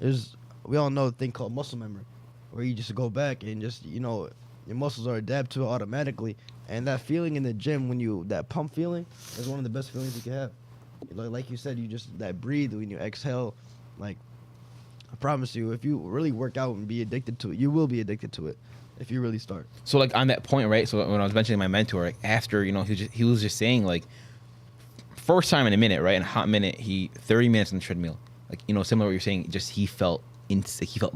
We all know the thing called muscle memory, where you just go back and just, you know, your muscles are adapt to it automatically. And that feeling in the gym that pump feeling is one of the best feelings you can have. Like you said, you just that breathe when you exhale. Like I promise you, if you really work out and be addicted to it, you will be addicted to it if you really start. So like on that point, right? So when I was mentioning my mentor, like after, you know, he was just saying like first time in a minute, right? In a hot minute, 30 minutes on the treadmill. Like, you know, similar to what you're saying, just he felt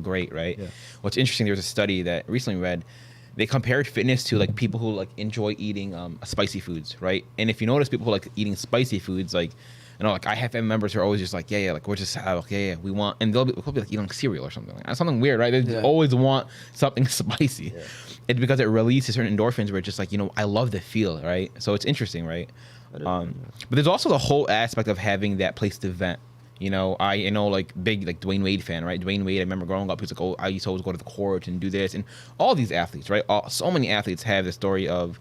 great, right? Yeah. What's interesting, there was a study that recently read, they compared fitness to like people who like enjoy eating spicy foods, right? And if you notice people who like eating spicy foods, like, you know, like I have family members who are always just like, yeah, like we're just we want, and they'll be like eating like cereal or something, like something weird, right? They just always want something spicy. Yeah. It's because it releases certain endorphins where it's just like, you know, I love the feel, right? So it's interesting, right? But there's also the whole aspect of having that place to vent. You know, I know like big like Dwayne Wade fan, right? Dwayne Wade, I remember growing up, he was like, oh, I used to always go to the court and do this, and all these athletes, right? So many athletes have the story of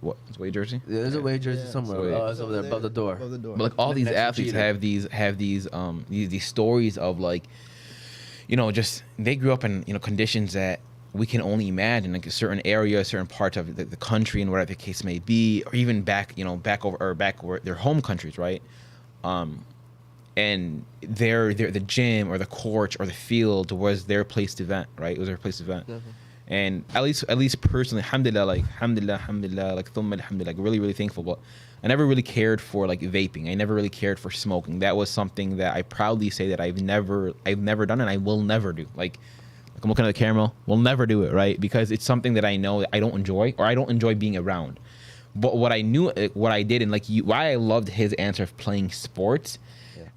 what is Wade jersey? Yeah, there's a Wade jersey Yeah. somewhere. So, It's over there above the door. Above the door. But like all these Next to athletes Jeter. have these stories of like, you know, just they grew up in, you know, conditions that we can only imagine, like a certain area, certain parts of the country, and whatever the case may be, or even back over their home countries, right? And the gym or the court or the field was their place to vent, right? It was their place to vent. Definitely. And at least personally, alhamdulillah, like thumma alhamdulillah, like really, really thankful. But I never really cared for like vaping. I never really cared for smoking. That was something that I proudly say that I've never done, and I will never do. Like I'm looking at the camera, we'll never do it, right? Because it's something that I know that I don't enjoy, or I don't enjoy being around. But what I did, and like why I loved his answer of playing sports,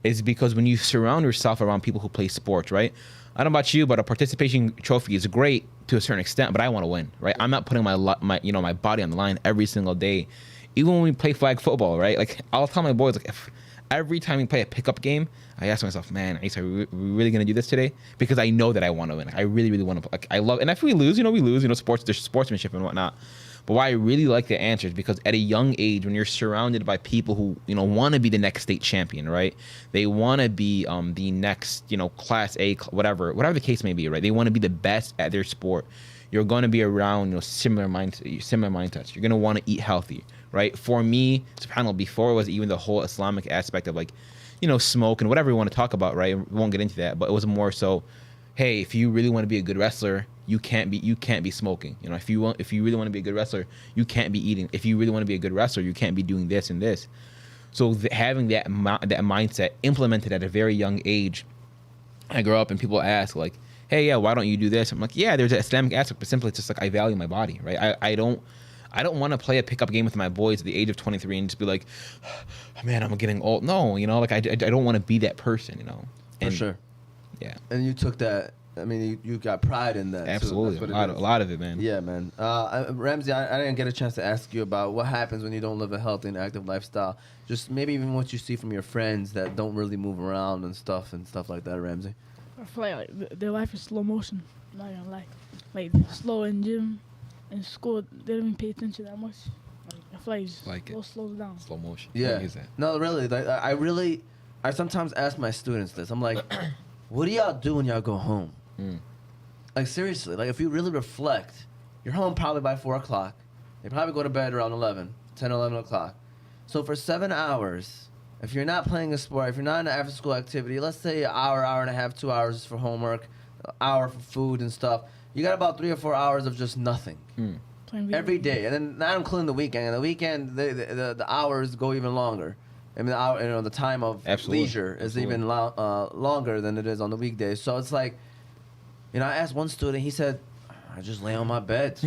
is because when you surround yourself around people who play sports, right? I don't know about you, but a participation trophy is great to a certain extent, but I want to win, right? I'm not putting my body on the line every single day. Even when we play flag football, right? Like I'll tell my boys, like if every time we play a pickup game, I ask myself, man, Issa, are we really gonna do this today? Because I know that I want to win. Like, I really, really want to. Like I love, and if we lose, we lose. Sports, there's sportsmanship and whatnot. But why I really like the answer is because at a young age, when you're surrounded by people who, want to be the next state champion, right? They want to be the next, class A, whatever the case may be, right? They want to be the best at their sport. You're going to be around, similar mindsets. You're going to want to eat healthy, right? For me, subhanAllah, before it was even the whole Islamic aspect of like, smoke and whatever we want to talk about, right? We won't get into that, but it was more so, hey, if you really want to be a good wrestler, you can't be smoking. If you really want to be a good wrestler, you can't be eating. If you really want to be a good wrestler, you can't be doing this and this. So having that mindset implemented at a very young age, I grow up and people ask like, hey, yeah, why don't you do this? I'm like, yeah, there's an Islamic aspect, but simply it's just like I value my body, right? I don't want to play a pickup game with my boys at the age of 23 and just be like, man, I'm getting old. No, like I don't want to be that person, For sure. Yeah. And you took that I mean, you got pride in that. Absolutely, Too. a lot of it, man. Yeah, man. Ramsey, I didn't get a chance to ask you about what happens when you don't live a healthy and active lifestyle. Just maybe even what you see from your friends that don't really move around and stuff like that, Ramsey. I feel like their life is slow motion. I'm not gonna lie. Like slow in gym, in school, they don't even pay attention that much. Like I feel like it's Like it. slows down. Slow motion. Yeah. Use that. No, really. Like, I sometimes ask my students this. I'm like, what do y'all do when y'all go home? Mm. Like, seriously. Like, if you really reflect, you're home probably by 4 o'clock. They probably go to bed around 10, 11 o'clock. So for 7 hours, if you're not playing a sport, if you're not in an after-school activity, let's say an hour, hour and a half, 2 hours for homework, an hour for food and stuff, you got about 3 or 4 hours of just nothing. Mm. Playing video Every games. day, and then not including the weekend. And the weekend, the hours go even longer. I mean, the time of Absolutely. leisure is Absolutely. even longer than it is on the weekdays. So it's like, I asked one student. He said, "I just lay on my bed,"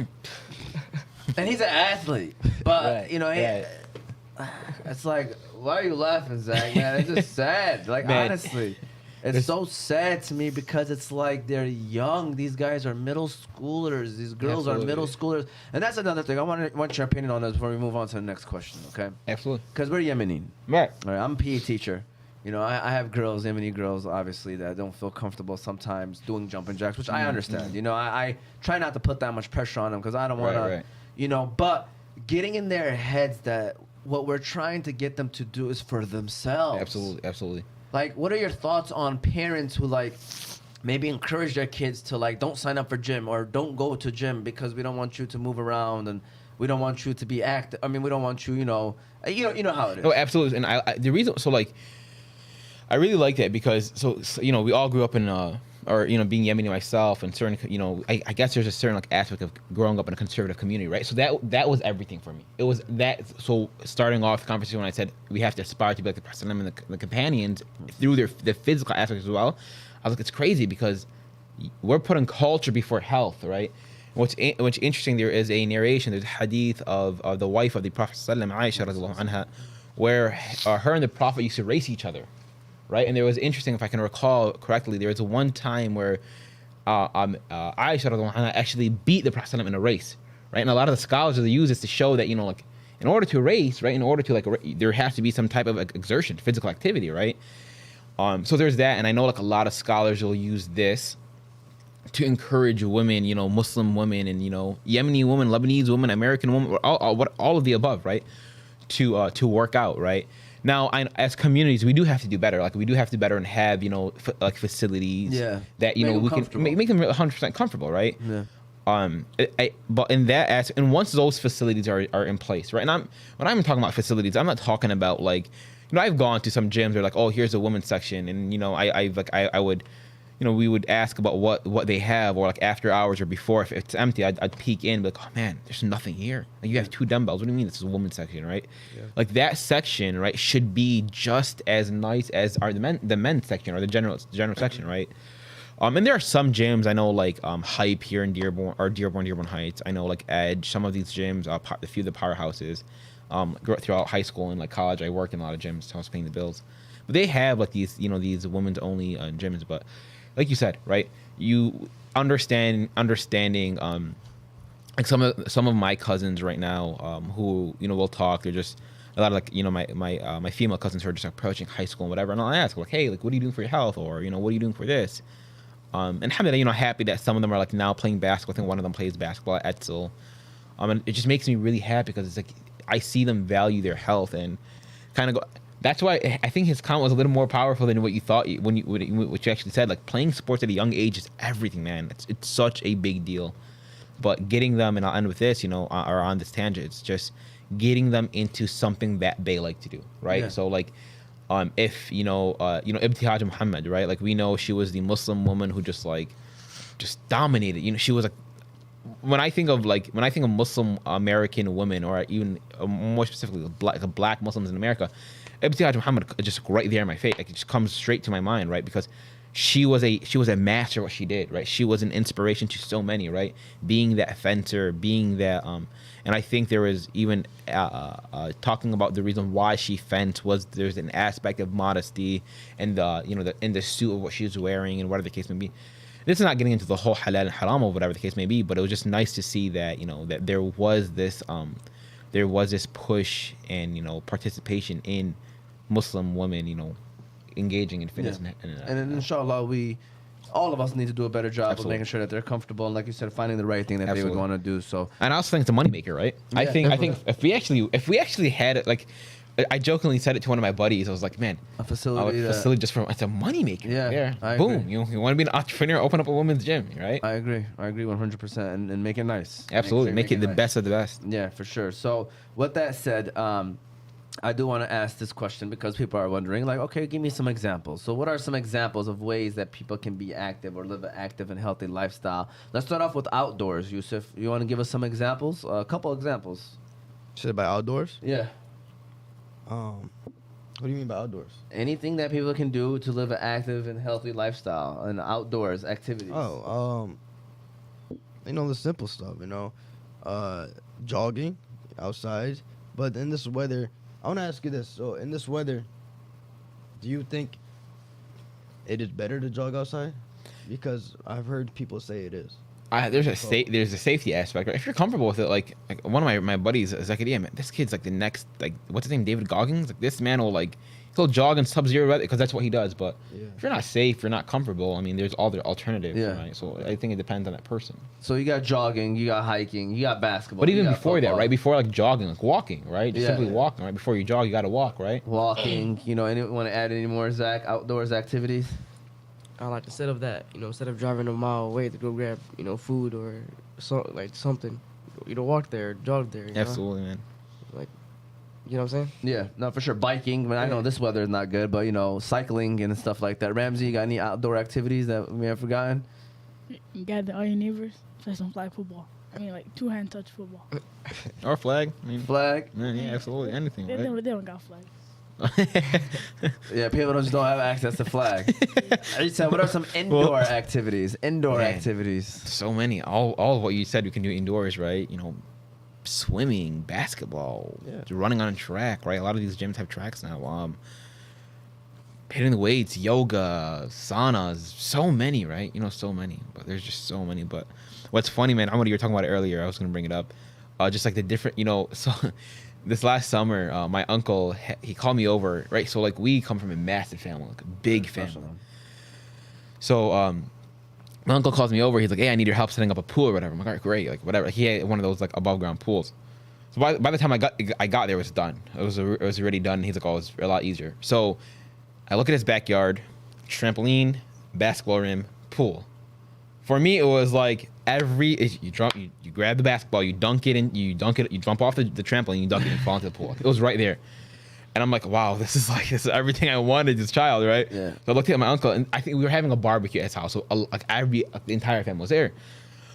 and he's an athlete. But Right. it's like, why are you laughing, Zach? Man, it's just sad. Like Man. honestly. It's so sad to me because it's like they're young. These guys are middle schoolers. These girls Absolutely. are middle schoolers. And that's another thing. I want your opinion on this before we move on to the next question, okay? Absolutely. Because we're Yemeni. Right. All right, I'm a PE teacher. I have girls, Yemeni girls, obviously, that don't feel comfortable sometimes doing jumping jacks, which I understand. I try not to put that much pressure on them because I don't want to, but getting in their heads that what we're trying to get them to do is for themselves. Absolutely. Absolutely. Like, what are your thoughts on parents who, like, maybe encourage their kids to, like, don't sign up for gym or don't go to gym because we don't want you to move around and we don't want you to be active. I mean, we don't want you, you know how it is. No, absolutely. And I the reason, so like, I really like that because so we all grew up in being Yemeni myself and certain I guess there's a certain like aspect of growing up in a conservative community, right? So that was everything for me. It was that. So starting off the conversation when I said we have to aspire to be like the Prophet and the companions through the physical aspects as well, I was like, it's crazy because we're putting culture before health, right? What's interesting, there is a narration, there's a hadith of the wife of the Prophet Aisha radiallahu anha, where her and the Prophet used to race each other. Right, and there was interesting, if I can recall correctly, there was one time where Aisha radiallahu anha actually beat the Prophet in a race, right? And a lot of the scholars will use this to show that like in order to race, right, in order to there has to be some type of exertion, physical activity, right? So there's that, and I know like a lot of scholars will use this to encourage women, Muslim women, and Yemeni women, Lebanese women, American women, all of the above, right? To work out, right? Now, as communities, we do have to do better. Like, we do have to do better and have, facilities that, we can make them 100% comfortable, right? Yeah. But in that and once those facilities are in place, right? And when I'm talking about facilities, I'm not talking about like, I've gone to some gyms where like, oh, here's a women's section, and I would, we would ask about what they have, or like after hours or before, if it's empty, I'd peek in, be like, oh man, there's nothing here. Like, you have 2 dumbbells. What do you mean this is a women's section, right? Yeah. Like that section, right, should be just as nice as the men's section or the general section, right? And there are some gyms I know, like Hype here in Dearborn Heights. I know like Edge. Some of these gyms, a few of the powerhouses. Throughout high school and like college, I worked in a lot of gyms, so I was paying the bills. But they have like these women's only gyms, but. Like you said, right? You understanding, like some of my cousins right now, who we'll talk. They're just a lot of like my female cousins who are just approaching high school and whatever. And I'll ask like, hey, like, what are you doing for your health, or what are you doing for this? And alhamdulillah, happy that some of them are like now playing basketball. I think one of them plays basketball at Etzel. And it just makes me really happy because it's like I see them value their health and kind of go. That's why I think his comment was a little more powerful than what you thought what you actually said. Like, playing sports at a young age is everything, man. It's such a big deal. But getting them, and I'll end with this, or on this tangent, it's just getting them into something that they like to do, right? Yeah. So like, if Ibtihaj Muhammad, right? Like, we know she was the Muslim woman who just dominated. She was like, when I think of Muslim American women, or even more specifically black Muslims in America, Ibtihaj Muhammad just right there in my face. Like, it just comes straight to my mind, right? Because she was a master at what she did, right? She was an inspiration to so many, right? Being that fencer, being that and I think there was even talking about the reason why she fenced was there's an aspect of modesty and in the suit of what she was wearing and whatever the case may be. this is not getting into the whole halal and haram or whatever the case may be, but it was just nice to see that, that there was this push and, participation in Muslim women, engaging in fitness. Yeah. And then inshallah, all of us need to do a better job of making sure that they're comfortable and, like you said, finding the right thing that they would want to do. So, and I also think it's a moneymaker, right? Yeah, I think if we actually had it, like, I jokingly said it to one of my buddies. I was like, man, a facility just for it's a moneymaker. Yeah, I boom. agree. You want to be an entrepreneur? Open up a women's gym, right? I agree 100%, and make it nice. Absolutely, make it the nice. best of the best. Yeah, for sure. So, with that said, I do want to ask this question because people are wondering, like, okay, give me some examples. So what are some examples of ways that people can be active or live an active and healthy lifestyle? Let's start off with outdoors. Yusuf, you want to give us some examples? A couple examples. Said about outdoors? Yeah. What do you mean by outdoors? Anything that people can do to live an active and healthy lifestyle and outdoors activities. The simple stuff, jogging outside. But in this weather, I want to ask you this. So in this weather, do you think it is better to jog outside? Because I've heard people say it is. There's a safety aspect. Right? If you're comfortable with it, like one of my buddies is like, yeah, man, this kid's like the next, like, what's his name, David Goggins. Like, this man will he'll jog in sub-zero weather because that's what he does. But if you're not safe, you're not comfortable. I mean, there's all the alternatives, right? So I think it depends on that person. So you got jogging, you got hiking, you got basketball. But even before that, right? Before like jogging, like walking, right? Just simply walking, right? Before you jog, you got to walk, right? Walking. Anyone want to add any more, Zach? Outdoors activities. I like instead of that, instead of driving a mile away to go grab, food or something, walk there, jog there. Absolutely, man. Like, you know what I'm saying? Yeah, no, for sure. Biking. I know this weather is not good, but cycling and stuff like that. Ramsey, you got any outdoor activities that we have forgotten? You gather all your neighbors, play some flag football. I mean, like two-hand touch football. Or flag. I mean, flag. Yeah, absolutely. Anything, They right? don't got flags. Yeah, people just don't have access to flag. Issa, what are some indoor activities? Activities. So many. All of what you said we can do indoors, right? Swimming, basketball, running on a track, right? A lot of these gyms have tracks now. Hitting the weights, yoga, saunas, so many, right? So many. But there's just so many. But what's funny, man, you were talking about it earlier. I was going to bring it up. Just like the different, so this last summer, my uncle, he called me over, right? So like we come from a massive family, like a big family. So my uncle calls me over. He's like, hey, I need your help setting up a pool or whatever. I'm like, all right, great. Like, whatever. He had one of those, like, above-ground pools. So by the time I got there, it was done. It was already done. He's like, oh, it's a lot easier. So I look at his backyard, trampoline, basketball rim, pool. For me, it was like you grab the basketball, you dunk it, you jump off the trampoline, you dunk it, and fall into the pool. It was right there. And I'm like, wow, this is everything I wanted as a child, right? Yeah. So I looked at my uncle, and I think we were having a barbecue at his house. So the entire family was there.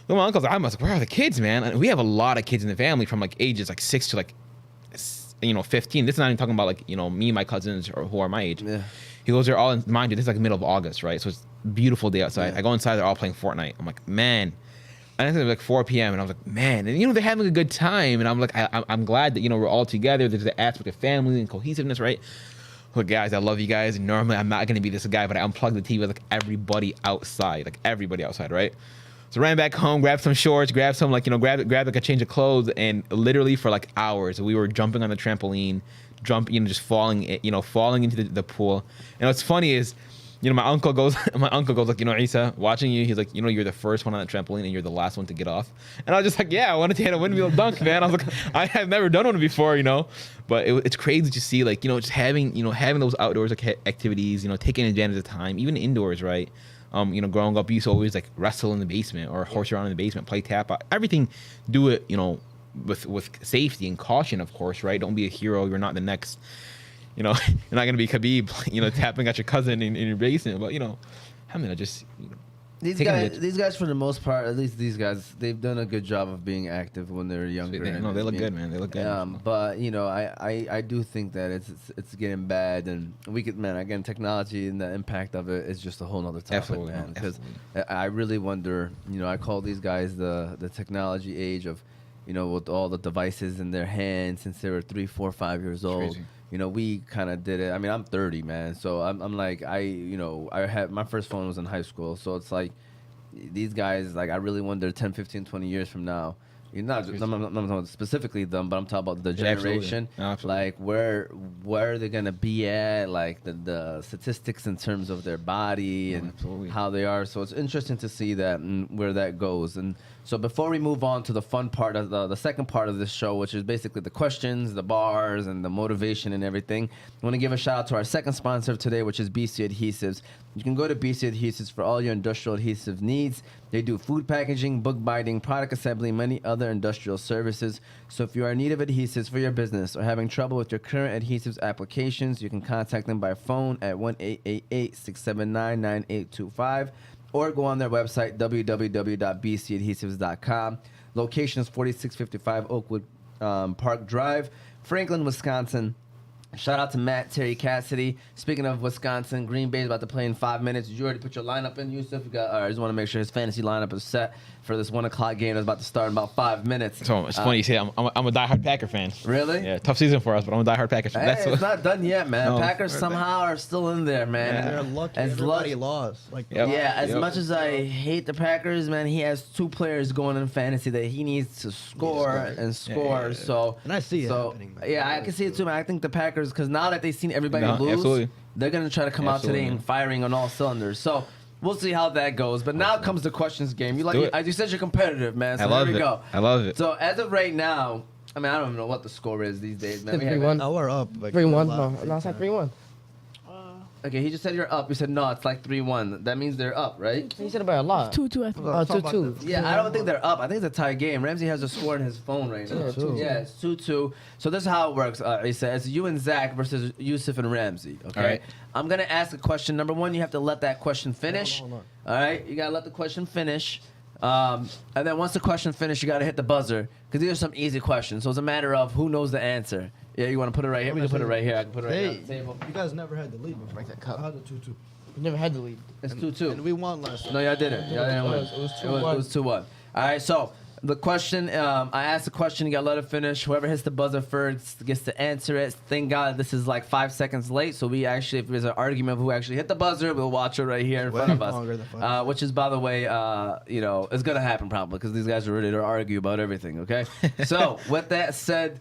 So my uncle's like, I was like, where are the kids, man? And we have a lot of kids in the family from like ages like 6 to like 15. This is not even talking about like me and my cousins or who are my age. Yeah. He goes, they're all in, mind you, this is like middle of August, right? So it's a beautiful day outside. Yeah. I go inside, they're all playing Fortnite. I'm like, man. And I think it was like 4 p.m. and I was like, man, and they're having a good time. And I'm like, I'm glad that we're all together. There's the aspect of family and cohesiveness, right? Look, guys, I love you guys. Normally, I'm not gonna be this guy, but I unplugged the TV with like everybody outside, right? So ran back home, grabbed some shorts, grabbed some grabbed like a change of clothes, and literally for like hours we were jumping on the trampoline, just falling into the pool. And what's funny is, my uncle goes like, Issa, watching you, he's like, you're the first one on the trampoline and you're the last one to get off. And I was just like, yeah, I wanted to hit a windmill dunk, man. I was like, I have never done one before, but it's crazy to see, like, just having those outdoors activities, taking advantage of time, even indoors, right? Growing up, you used to always like wrestle in the basement or horse around in the basement, play tap, everything, do it, with safety and caution, of course, right? Don't be a hero. You're not the next, you're not going to be Khabib, tapping at your cousin in your basement. But, just, These guys, for the most part, at least these guys, they've done a good job of being active when they're younger. They look good, man. They look good. But I do think that it's getting bad, and again, technology and the impact of it is just a whole nother topic, Absolutely, man. Because I really wonder, I call these guys the technology age of, with all the devices in their hands since they were 3, 4, 5 years old. Crazy. We kind of did it. I mean, I'm 30, man. So I'm like, I had my first phone was in high school. So it's like, these guys, like, I really wonder 10, 15, 20 years from now. You're not just, I'm not talking specifically them, but I'm talking about the Yeah, absolutely. generation. Absolutely. Like, where are they gonna be at? Like the statistics in terms of their body and absolutely. how they are. So it's interesting to see that and where that goes. And so before we move on to the fun part of the second part of this show, which is basically the questions, the bars, and the motivation and everything, I want to give a shout out to our second sponsor of today, which is BC Adhesives. You can go to BC Adhesives for all your industrial adhesive needs. They do food packaging, book binding, product assembly, many other industrial services. So if you are in need of adhesives for your business or having trouble with your current adhesives applications, you can contact them by phone at 1-888-679-9825 or go on their website, www.bcadhesives.com. Location is 4655 Oakwood Park Drive, Franklin, Wisconsin. Shout out to Matt, Terry Cassidy. Speaking of Wisconsin, Green Bay is about to play in 5 minutes. Did you already put your lineup in, Yusuf? I just want to make sure his fantasy lineup is set for this 1 o'clock game that's about to start in about 5 minutes. So it's funny you say I'm a diehard Packer fan. Really? Yeah, tough season for us, but I'm a diehard Packers fan. Hey, it's not done yet, man. No. Packers somehow are still in there, man. Yeah. They're lucky. As Everybody luck- lost. Like, Yep. Yeah, as Yep. much as I hate the Packers, man, he has 2 players going in fantasy that he needs to score and score. Yeah. So, And I see it so happening, man. yeah, I can see it too, man. I think the Packers, because now that they've seen everybody No, lose, absolutely. they're gonna try to come out today Absolutely. and firing on all cylinders. So we'll see how that goes. But now comes the questions game. You do it. as you said, you're competitive, man. So I love here we it. go. I love it. So as of right now, I mean, I don't even know what the score is these days, man. We have- 3-1. No, we're up. Like, 3-1. a No, lot. no, it's like 3-1. Okay, he just said you're up. You said no, it's like 3-1. That means they're up, right? He said about a lot. 2-2, I think. Oh, Talk about 2-2. Yeah, I don't think they're up. I think it's a tie game. Ramsey has a score in his phone right now. Yeah, 2-2. Yeah, it's 2-2. So this is how it works. Issa. It's you and Zach versus Yusuf and Ramsey. Okay. All right. I'm gonna ask a question. Number one, you have to let that question finish. Hold on. All right. You gotta let the question finish. And then once the question finishes, you gotta hit the buzzer because these are some easy questions. So it's a matter of who knows the answer. Yeah, you want to put it right here? We can put it right here. I can put it right here Hey, on the table. you guys never had the lead before. Like that cup. How's it 2-2? We never had the lead. It's And 2-2. we won last time. No, y'all didn't. Y'all didn't win. It was It was 2-1. All right, so the question, I asked the question, you got to let it finish. Whoever hits the buzzer first gets to answer it. Thank God this is like 5 seconds late, so we actually, if there's an argument of who actually hit the buzzer, we'll watch it right here in front of Longer us. than 5 Which is, by the way, you know, it's going to happen probably because these guys are ready to argue about everything, okay? So, with that said,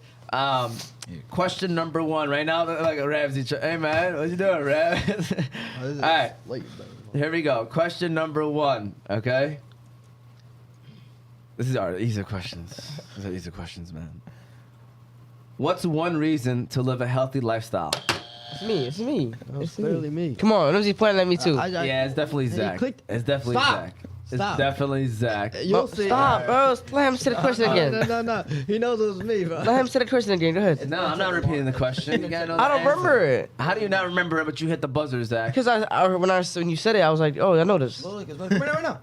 question number one. Right now, like a Ramsey. Hey, man, what you doing, Ram? Oh, All right. Late, Here we go. Question number one. Okay. This is our easy questions. These are easy questions, man. What's one reason to live a healthy lifestyle? It's me. It's me. It's It's clearly me. me. Come on, let me see pointing at me too. Yeah, it's definitely Hey, Zach. clicked- It's definitely Stop. Zach. Stop. It's definitely Zach. You'll see. Stop, bro. Let him say the question again. No. He knows it was me, bro. Let him say the question again. Go ahead. No, I'm not repeating the question. You gotta know the I don't answer. remember it. How do you not remember it, but you hit the buzzer, Zach? Because when you said it, I was like, oh, I know this. Look, it's right now.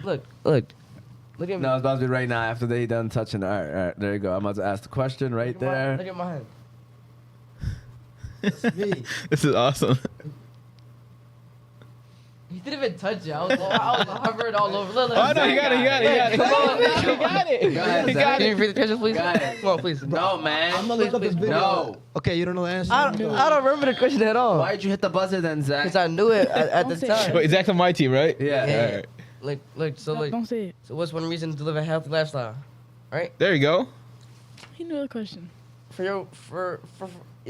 Look at me. No, it's about to be right now after they done touching. All right, there you go. I'm about to ask the question right Look there. at my hand. It's me. This is awesome. He didn't even touch it. I was hovering all over. Look, Oh no, you got it. You got it. Come on, You got it. Go ahead, You Zach. got Can you it. repeat the question, please? Go ahead. Come on, please. No, man. I'm gonna look up this video. No. Okay, you don't know the answer. I don't remember the question at all. Why did you hit the buzzer then, Zach? Because I knew it at the Don't say time. Wait, Zach's on my team, right? Yeah. Yeah. All right. Don't say it. So what's one reason to live a healthy lifestyle? There you go. He knew the question. For you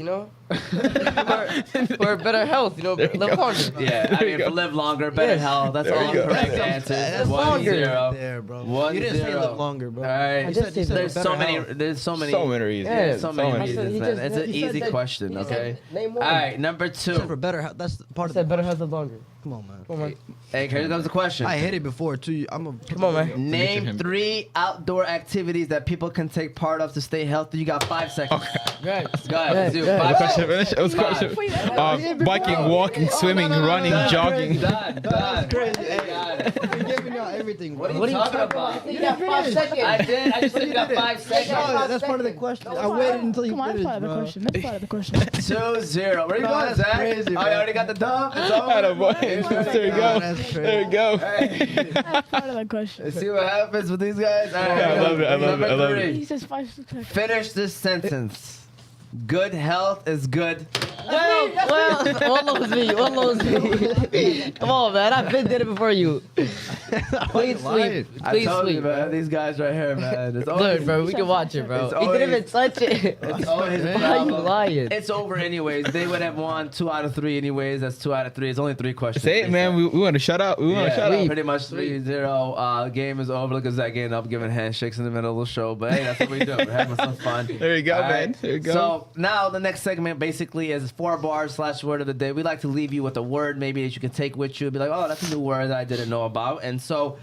know, for better health, you know, There you live go. longer. Yeah, I There you mean, go. for live longer, better Yes. health. That's There all you go. correct answers. That's 1-0. There, bro. 1-0. You didn't say live longer, bro. All right. I just said There's better so many. health. There's so many. So many reasons. Yeah, So so many many. reasons, He man. just- It's an he said easy that- question. he Okay. said, name one. All right, number Except for two. better health. That's part I of said the. better health live longer. Come on, man. Come on, Hey, here comes the question. I hit it before too. Come on, man. Name him. 3 outdoor activities that people can take part of to stay healthy. You got 5 seconds. Right. Go ahead. Let's do Yeah, 5 Question seconds. finish. It was Five. question. Biking, walking, swimming, running, jogging. Done. Done. crazy. You got it. You're giving out everything. What are bro. you talking about? You got 5 seconds. I did. I just said you got 5 seconds. No, that's part of the question. I waited until you Come on, that's finished, part of the bro. question. That's part of the question. 2-0. Where you No, going, that's Zach? crazy, Oh, you bro. already got the dub? It's over? Attaboy. There you No, go. that's crazy. There you go. Hey, That's part of the question. let's see what happens with these guys. All right, Yeah, I love it, I love number it, I love three. it. He says 5 6 seconds. Finish this sentence. Good health is good. Well, what knows me? Come on, man. I've been there before you. Please sleep. I Please told you, sleep. man. These guys right here, man. It's Look, bro, we can watch it, bro. It's He didn't even always- touch it. It's always a Why are you problem. lying? It's over anyways. They would have won 2 out of 3 anyways. That's 2 out of 3. It's only 3 questions. Say it, man. We want to shut up. We want to shut up. Pretty much 3-0. Game is over. Look at Zach getting up, giving handshakes in the middle of the show. But hey, that's what we do. We're having some fun. There you go, All man. There you go. So now the next segment basically is 4 bars / word of the day. We like to leave you with a word maybe that you can take with you and be like, oh, that's a new word that I didn't know about. And so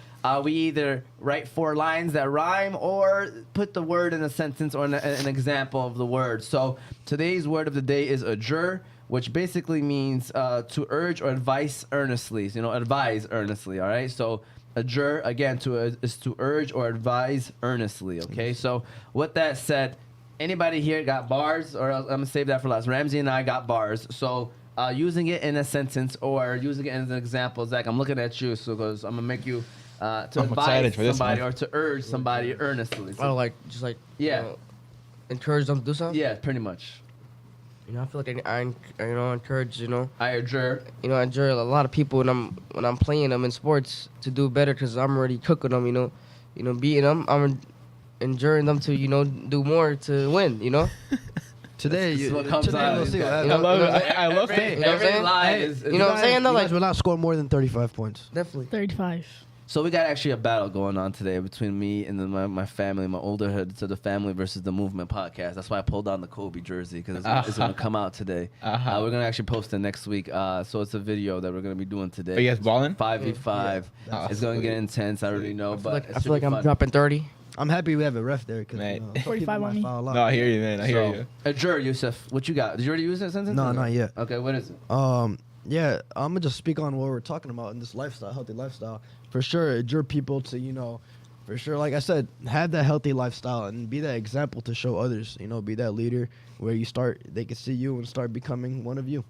we either write 4 lines that rhyme or put the word in a sentence or an example of the word. So today's word of the day is adjure, which basically means to urge or advise earnestly. You know, advise earnestly, all right? So adjure, again, is to urge or advise earnestly, okay? So with that said, anybody here got bars? Or I'm going to save that for last. Ramsey and I got bars. So using it in a sentence or using it as an example, Zach, I'm looking at you because I'm going to make you to advise for this somebody one. or to urge somebody earnestly. So, Oh, like, just like, Yeah. encourage them to do something? yeah, pretty much. You know, I feel like I encourage, I adjure. I enjoy a lot of people when I'm playing them in sports to do better because I'm already cooking them, beating them. I'm enduring them to, do more to win. Today, This is you, what comes today out of we'll these see what guys. happens. I love it. Every- I love it. You know what I'm Every saying? line Hey, is- you know what I'm saying, though? You Like, guys will not score more than 35 points. definitely. 35. So we got actually a battle going on today between me and my family, my older heads of the family versus the Movement podcast. That's why I pulled on the Kobe jersey because it's going to come out today. Uh-huh. We're going to actually post it next week. So it's a video that we're going to be doing today. Are you guys balling? 5v5. Yeah, It's going to get intense. I already know, but I feel like I'm dropping 30. I'm happy we have a ref there because Mate. 45 on me. No, I hear you, man. I hear you. Adjure, Yusuf. What you got? Did you already use that sentence? No, or not yet. Okay, what is it? Yeah, I'm gonna just speak on what we're talking about in this lifestyle, healthy lifestyle. For sure, adjure people to, for sure, like I said, have that healthy lifestyle and be that example to show others. Be that leader where they can see you and start becoming one of you.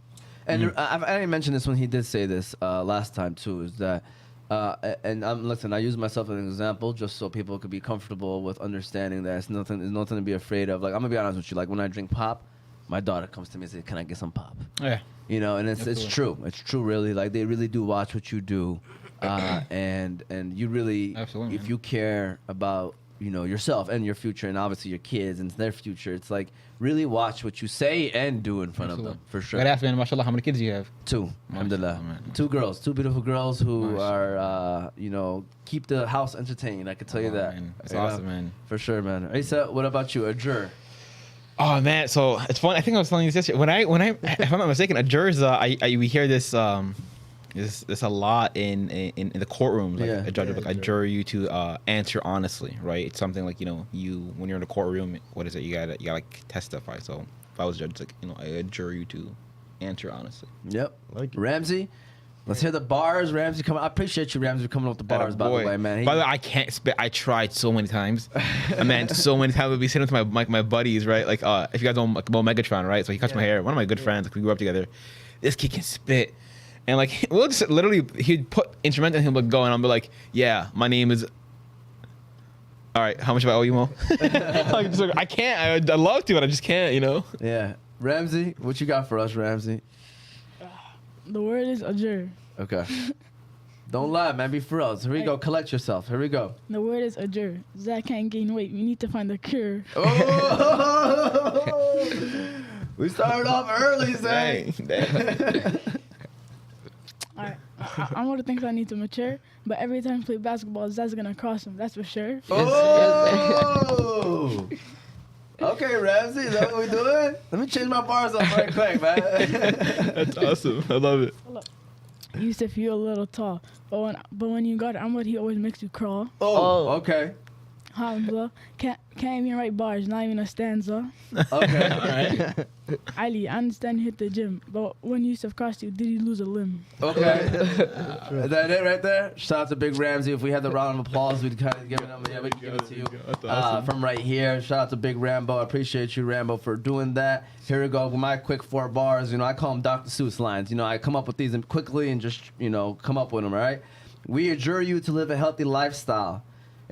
And I didn't mention this when he did say this last time too. Is that listen? I use myself as an example just so people could be comfortable with understanding that there's nothing to be afraid of. Like I'm gonna be honest with you. Like when I drink pop, my daughter comes to me and says, "Can I get some pop?" Yeah. And it's true. It's true, really. Like they really do watch what you do, and you really, Absolutely, if man. you care about yourself and your future, and obviously your kids and their future, it's like really watch what you say and do in front of them for sure. Gotta ask, man, mashallah, how many kids do you have? 2, alhamdulillah. Mashallah, man. 2 girls, 2 beautiful girls who Mashallah. are, keep the house entertained. I can tell you Oh, that. man. That's You know? awesome, man. For sure, man. Issa, what about you? Adjure. Oh man, so it's fun. I think I was telling you this yesterday. When I, if I'm not mistaken, adjures. We hear this a lot in the courtrooms. Like Yeah. a judge will like adjure you to answer honestly, right? It's something like you when you're in the courtroom. What is it? You gotta like testify. So if I was a judge, it's like I adjure you to answer honestly. Yep. Like it. Ramsey, let's hear the bars. Ramsey, I appreciate you, Ramsey, coming up with the bars. By the way, man. By the way, I can't spit. I tried so many times. Man, so many times. I'd be sitting with my buddies, right? Like, if you guys know Megatron, right? So he cuts my hair. One of my good friends. Like, we grew up together. This kid can spit, and like we'll just literally he'd put instrumental and he'll like go and I'll be like, yeah, my name is. All right, how much do I owe you, Mo? Like, just like, I can't. I'd love to, but I just can't. Yeah. Ramsey, what you got for us, Ramsey? The word is adjure. Okay. Don't lie, man. Be for us. Here we go. Collect yourself. Here we go. The word is adjure. Zach can't gain weight. We need to find a cure. Oh! We started off early, Zay. Dang. Alright. I'm one of the things I need to mature, but every time I play basketball, Zach's gonna cross him. That's for sure. Oh! Okay, Ramsey, is that what we doing? Let me change my bars up right quick, man. That's awesome. I love it. Used to feel a little tall, but when you got it, I'm what he always makes you crawl. Oh, okay. Hamza can't even write bars, not even a stanza. Okay. All right. Ali, I understand you hit the gym, but when Yusuf crossed you, did he lose a limb? Okay. Is that it right there? Shout out to Big Ramsey. If we had the round of applause, we'd kind of give it up. Yeah, we'd give it to you. That's awesome. From right here. Shout out to Big Rambo. I appreciate you, Rambo, for doing that. Here we go with my quick 4 bars. I call them Dr. Seuss lines. I come up with these quickly and just, come up with them, all right? We adjure you to live a healthy lifestyle.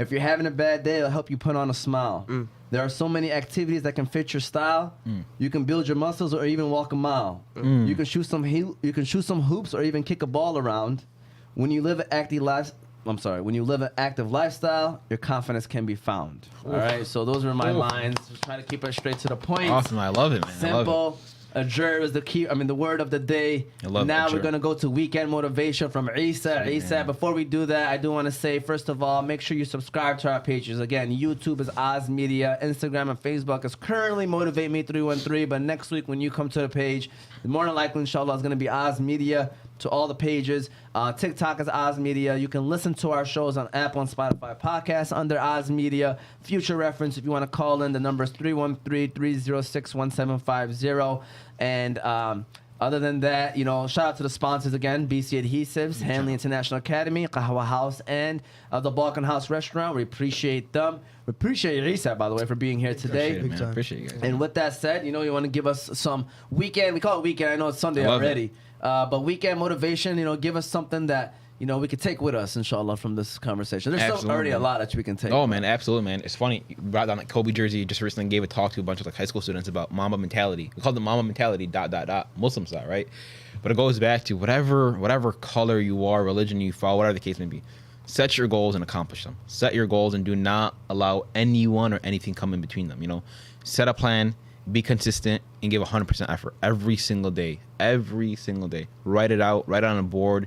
If you're having a bad day, it'll help you put on a smile. There are so many activities that can fit your style. You can build your muscles or even walk a mile. You can shoot some hoops or even kick a ball around. When you live an active lifestyle, your confidence can be found. All right, so those are my lines. Just try to keep it straight to the point. Awesome, I love it, man. Simple. Adjure is the key. The word of the day. I love now adjure. we're gonna go to weekend motivation from Issa. Issa, before we do that, I do want to say first of all, make sure you subscribe to our pages. Again, YouTube is Oz Media, Instagram and Facebook is currently Motivate Me 313. But next week when you come to the page, more than likely, inshallah, is gonna be Oz Media to all the pages. TikTok is Oz Media. You can listen to our shows on Apple and Spotify podcasts under Oz Media. Future reference, if you want to call in, the number is 313-306-1750. And other than that, shout out to the sponsors again, BC Adhesives, Hanley International Academy, Qahwa House, and the Balkan House Restaurant. We appreciate them. We appreciate Issa, by the way, for being here today. Appreciate it, man. Appreciate you guys. And with that said, you want to give us some weekend. We call it weekend. I know it's Sunday Love already. But weekend motivation, give us something that, we could take with us, inshallah, from this conversation. There's Absolutely, already a man. lot that we can take. Oh, man, absolutely, man. It's funny. You brought down Kobe jersey. Just recently gave a talk to a bunch of high school students about Mamba mentality. We call it Mamba mentality, ... Muslim style, right? But it goes back to whatever color you are, religion you follow, whatever the case may be. Set your goals and accomplish them. Set your goals and do not allow anyone or anything come in between them. Set a plan, be consistent, and give 100% effort every single day. Every single day. Write it out. Write it on a board.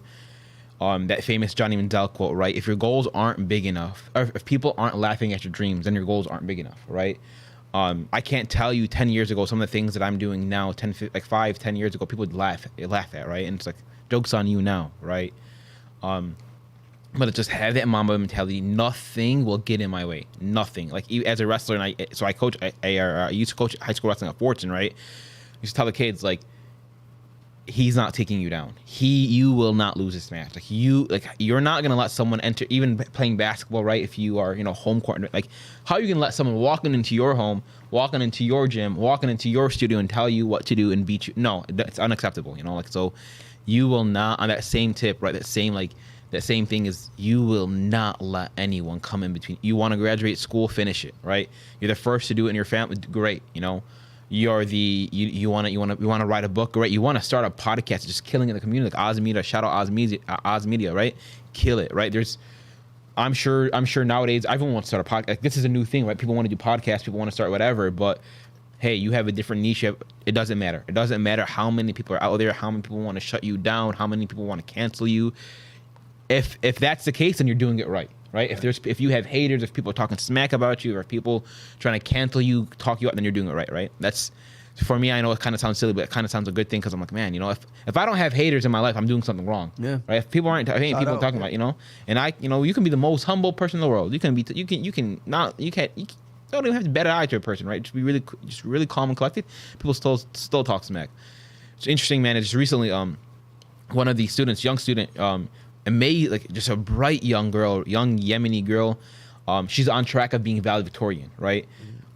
That famous Johnny Mandel quote, right? If your goals aren't big enough, or if people aren't laughing at your dreams, then your goals aren't big enough, right? I can't tell you 10 years ago some of the things that I'm doing now, 10 years ago, people would laugh at, right? And it's like, joke's on you now, right? But just have that Mamba mentality. Nothing will get in my way. Nothing. Like, as a wrestler, and I used to coach high school wrestling at Fortune, right? I used to tell the kids, like, he's not taking you down. You will not lose this match. You're not gonna let someone enter, even playing basketball, right? If you are, home court, like, how are you gonna let someone walking into your home, walking into your gym, walking into your studio and tell you what to do and beat you? No, it's unacceptable. So you will not, on that same tip, right? That same thing is, you will not let anyone come in between. You want to graduate school, finish it, right? You're the first to do it in your family, great. You're you want to write a book, great. You want to start a podcast, just killing in the community, like Oz Media. Shout out Oz Media, right? Kill it, right? I'm sure nowadays everyone wants to start a podcast. Like, this is a new thing, right? People want to do podcasts, people want to start whatever, but hey, you have a different niche. It doesn't matter. It doesn't matter how many people are out there, how many people want to shut you down, how many people want to cancel you. If that's the case, then you're doing it right. Right? If you have haters, if people are talking smack about you, or if people trying to cancel you, talk you out, then you're doing it right. Right? That's, for me. I know it kind of sounds silly, but it kind of sounds a good thing, because I'm like, man, if I don't have haters in my life, I'm doing something wrong. Yeah. Right? If people aren't hating people talking about, and you can be the most humble person in the world. You don't even have to bet an eye to a person, right? Just be really calm and collected. People still talk smack. It's interesting, man. It's just recently, one of the students, young student, just a bright young Yemeni girl. She's on track of being valedictorian, right?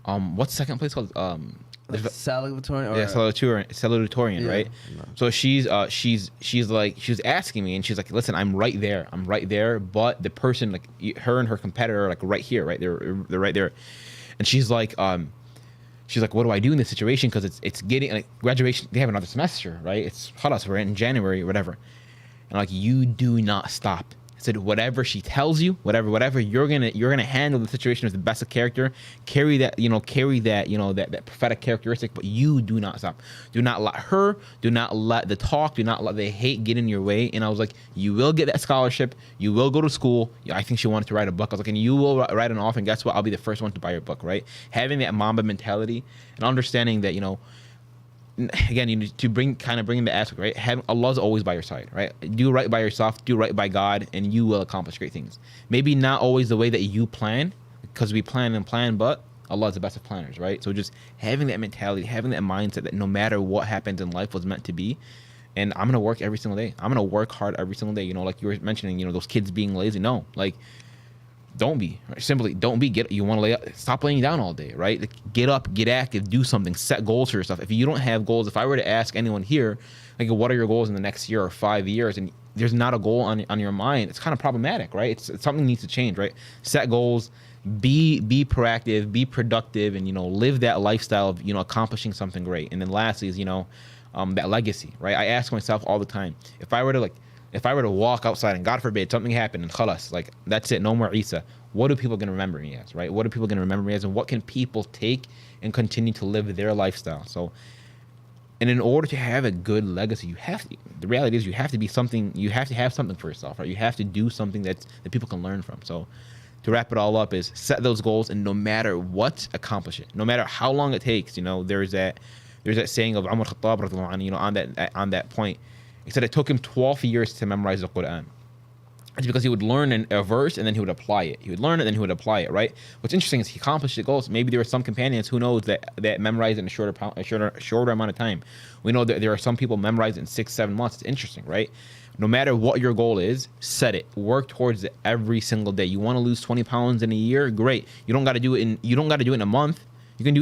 What's the second place called? Salutatorian. Yeah, salutatorian, right? No. So she was asking me, and she's like, listen, I'm right there, but the person, like, her and her competitor are like right here, right? They're right there, and she's like, what do I do in this situation? Because it's getting, like, graduation. They have another semester, right? It's khalas, we're in January or whatever. And, like, you do not stop. I said, whatever she tells you, whatever, you're gonna handle the situation with the best of character. Carry that prophetic characteristic, but you do not stop. Do not let her, do not let the talk, do not let the hate get in your way. And I was like, you will get that scholarship. You will go to school. I think she wanted to write a book. I was like, and you will write it off. And guess what? I'll be the first one to buy your book, right? Having that Mamba mentality and understanding that, again, you need to bring the aspect, right? Allah's always by your side, right? Do right by yourself, do right by God, and you will accomplish great things. Maybe not always the way that you plan, because we plan, but Allah is the best of planners, right? So just having that mentality, having that mindset that no matter what happens in life was meant to be. And I'm gonna work every single day. I'm gonna work hard every single day. Like you were mentioning, those kids being lazy. No, like, don't be. Right? Simply don't be. You want to lay up, stop laying down all day, right? Like, get up, get active, do something, set goals for yourself. If you don't have goals, if I were to ask anyone here, like, what are your goals in the next year or 5 years, and there's not a goal on your mind, it's kind of problematic, right? It's something needs to change, right? Set goals, be proactive, be productive, and live that lifestyle of accomplishing something great. And then lastly is that legacy, right? I ask myself all the time, if I were to walk outside and God forbid something happened and khalas, like that's it, no more Issa, what are people going to remember me as, right? What are people going to remember me as, and what can people take and continue to live their lifestyle? So, and in order to have a good legacy, the reality is you have to be something, you have to have something for yourself, right? You have to do something that people can learn from. So to wrap it all up is set those goals, and no matter what, accomplish it. No matter how long it takes, there's that saying of Umar Khattab, on that point. He said it took him 12 years to memorize the Quran. It's because he would learn a verse and then he would apply it. He would learn it, then he would apply it, right? What's interesting is he accomplished the goals. Maybe there were some companions, who knows, that memorized in a shorter amount of time. We know that there are some people memorized in 6-7 months. It's interesting, right? No matter what your goal is, set it. Work towards it every single day. You want to lose 20 pounds in a year? Great. You don't got to do it in a month. You can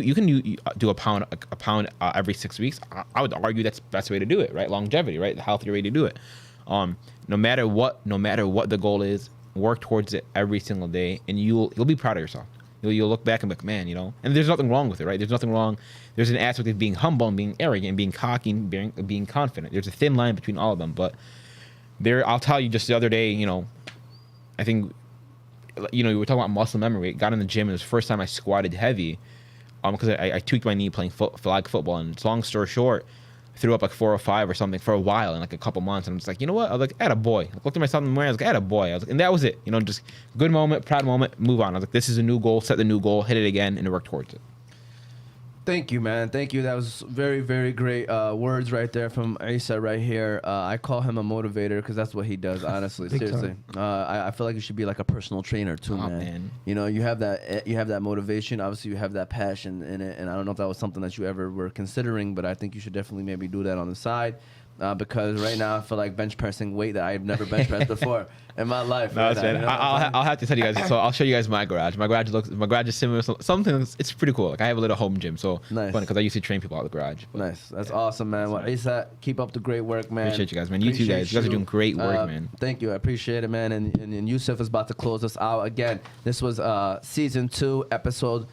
do a pound every 6 weeks. I would argue that's the best way to do it, right? Longevity, right? The healthier way to do it. No matter what the goal is, work towards it every single day, and you'll be proud of yourself. You'll look back and be like, man, and there's nothing wrong with it, right? There's nothing wrong. There's an aspect of being humble and being arrogant and being cocky and being confident. There's a thin line between all of them, but I'll tell you, just the other day, I think, we were talking about muscle memory. Got in the gym, and it was the first time I squatted heavy, because I tweaked my knee playing flag football, and it's long story short, I threw up like 405 or something for a while in like a couple months, and I'm just like, you know what? I was like, attaboy. I looked at myself in the mirror, I was like, attaboy. I was like, and that was it. Just good moment, proud moment, move on. I was like, this is a new goal, set the new goal, hit it again, and work towards it. Thank you, man. Thank you. That was very, very great words right there from Issa right here. I call him a motivator because that's what he does, honestly. Seriously. I feel like you should be like a personal trainer too, man. You have that motivation. Obviously, you have that passion in it. And I don't know if that was something that you ever were considering, but I think you should definitely maybe do that on the side. Because right now I feel like bench pressing weight that I've never bench pressed before in my life. No, right I'll have to tell you guys. So I'll show you guys my garage. My garage is similar. Something. It's pretty cool. Like I have a little home gym, so nice. Fun because I used to train people out of the garage. But, nice. That's awesome, man. Well, Issa, keep up the great work, man. Appreciate you guys, man. You too, guys. You guys are doing great work, man. Thank you. I appreciate it, man. And Yusuf is about to close us out again. This was season 2, episode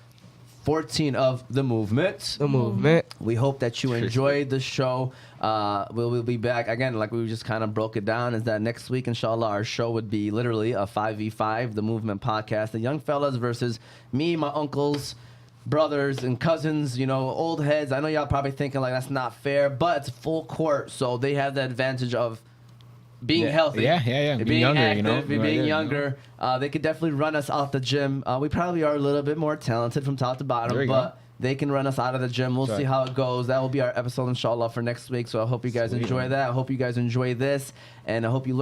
14 of The Movement. The Movement. We hope that you enjoyed the show. We'll be back again, like we just kind of broke it down, is that next week, inshallah, our show would be literally a 5v5, The Movement podcast. The young fellas versus me, my uncles, brothers, and cousins, old heads. I know y'all probably thinking like that's not fair, but it's full court, so they have the advantage of being healthy. Yeah. Being younger, active, being younger. They could definitely run us out the gym. We probably are a little bit more talented from top to bottom, but they can run us out of the gym. We'll see how it goes. That will be our episode, inshallah, for next week. So I hope you guys enjoy that. I hope you guys enjoy this, and I hope you learn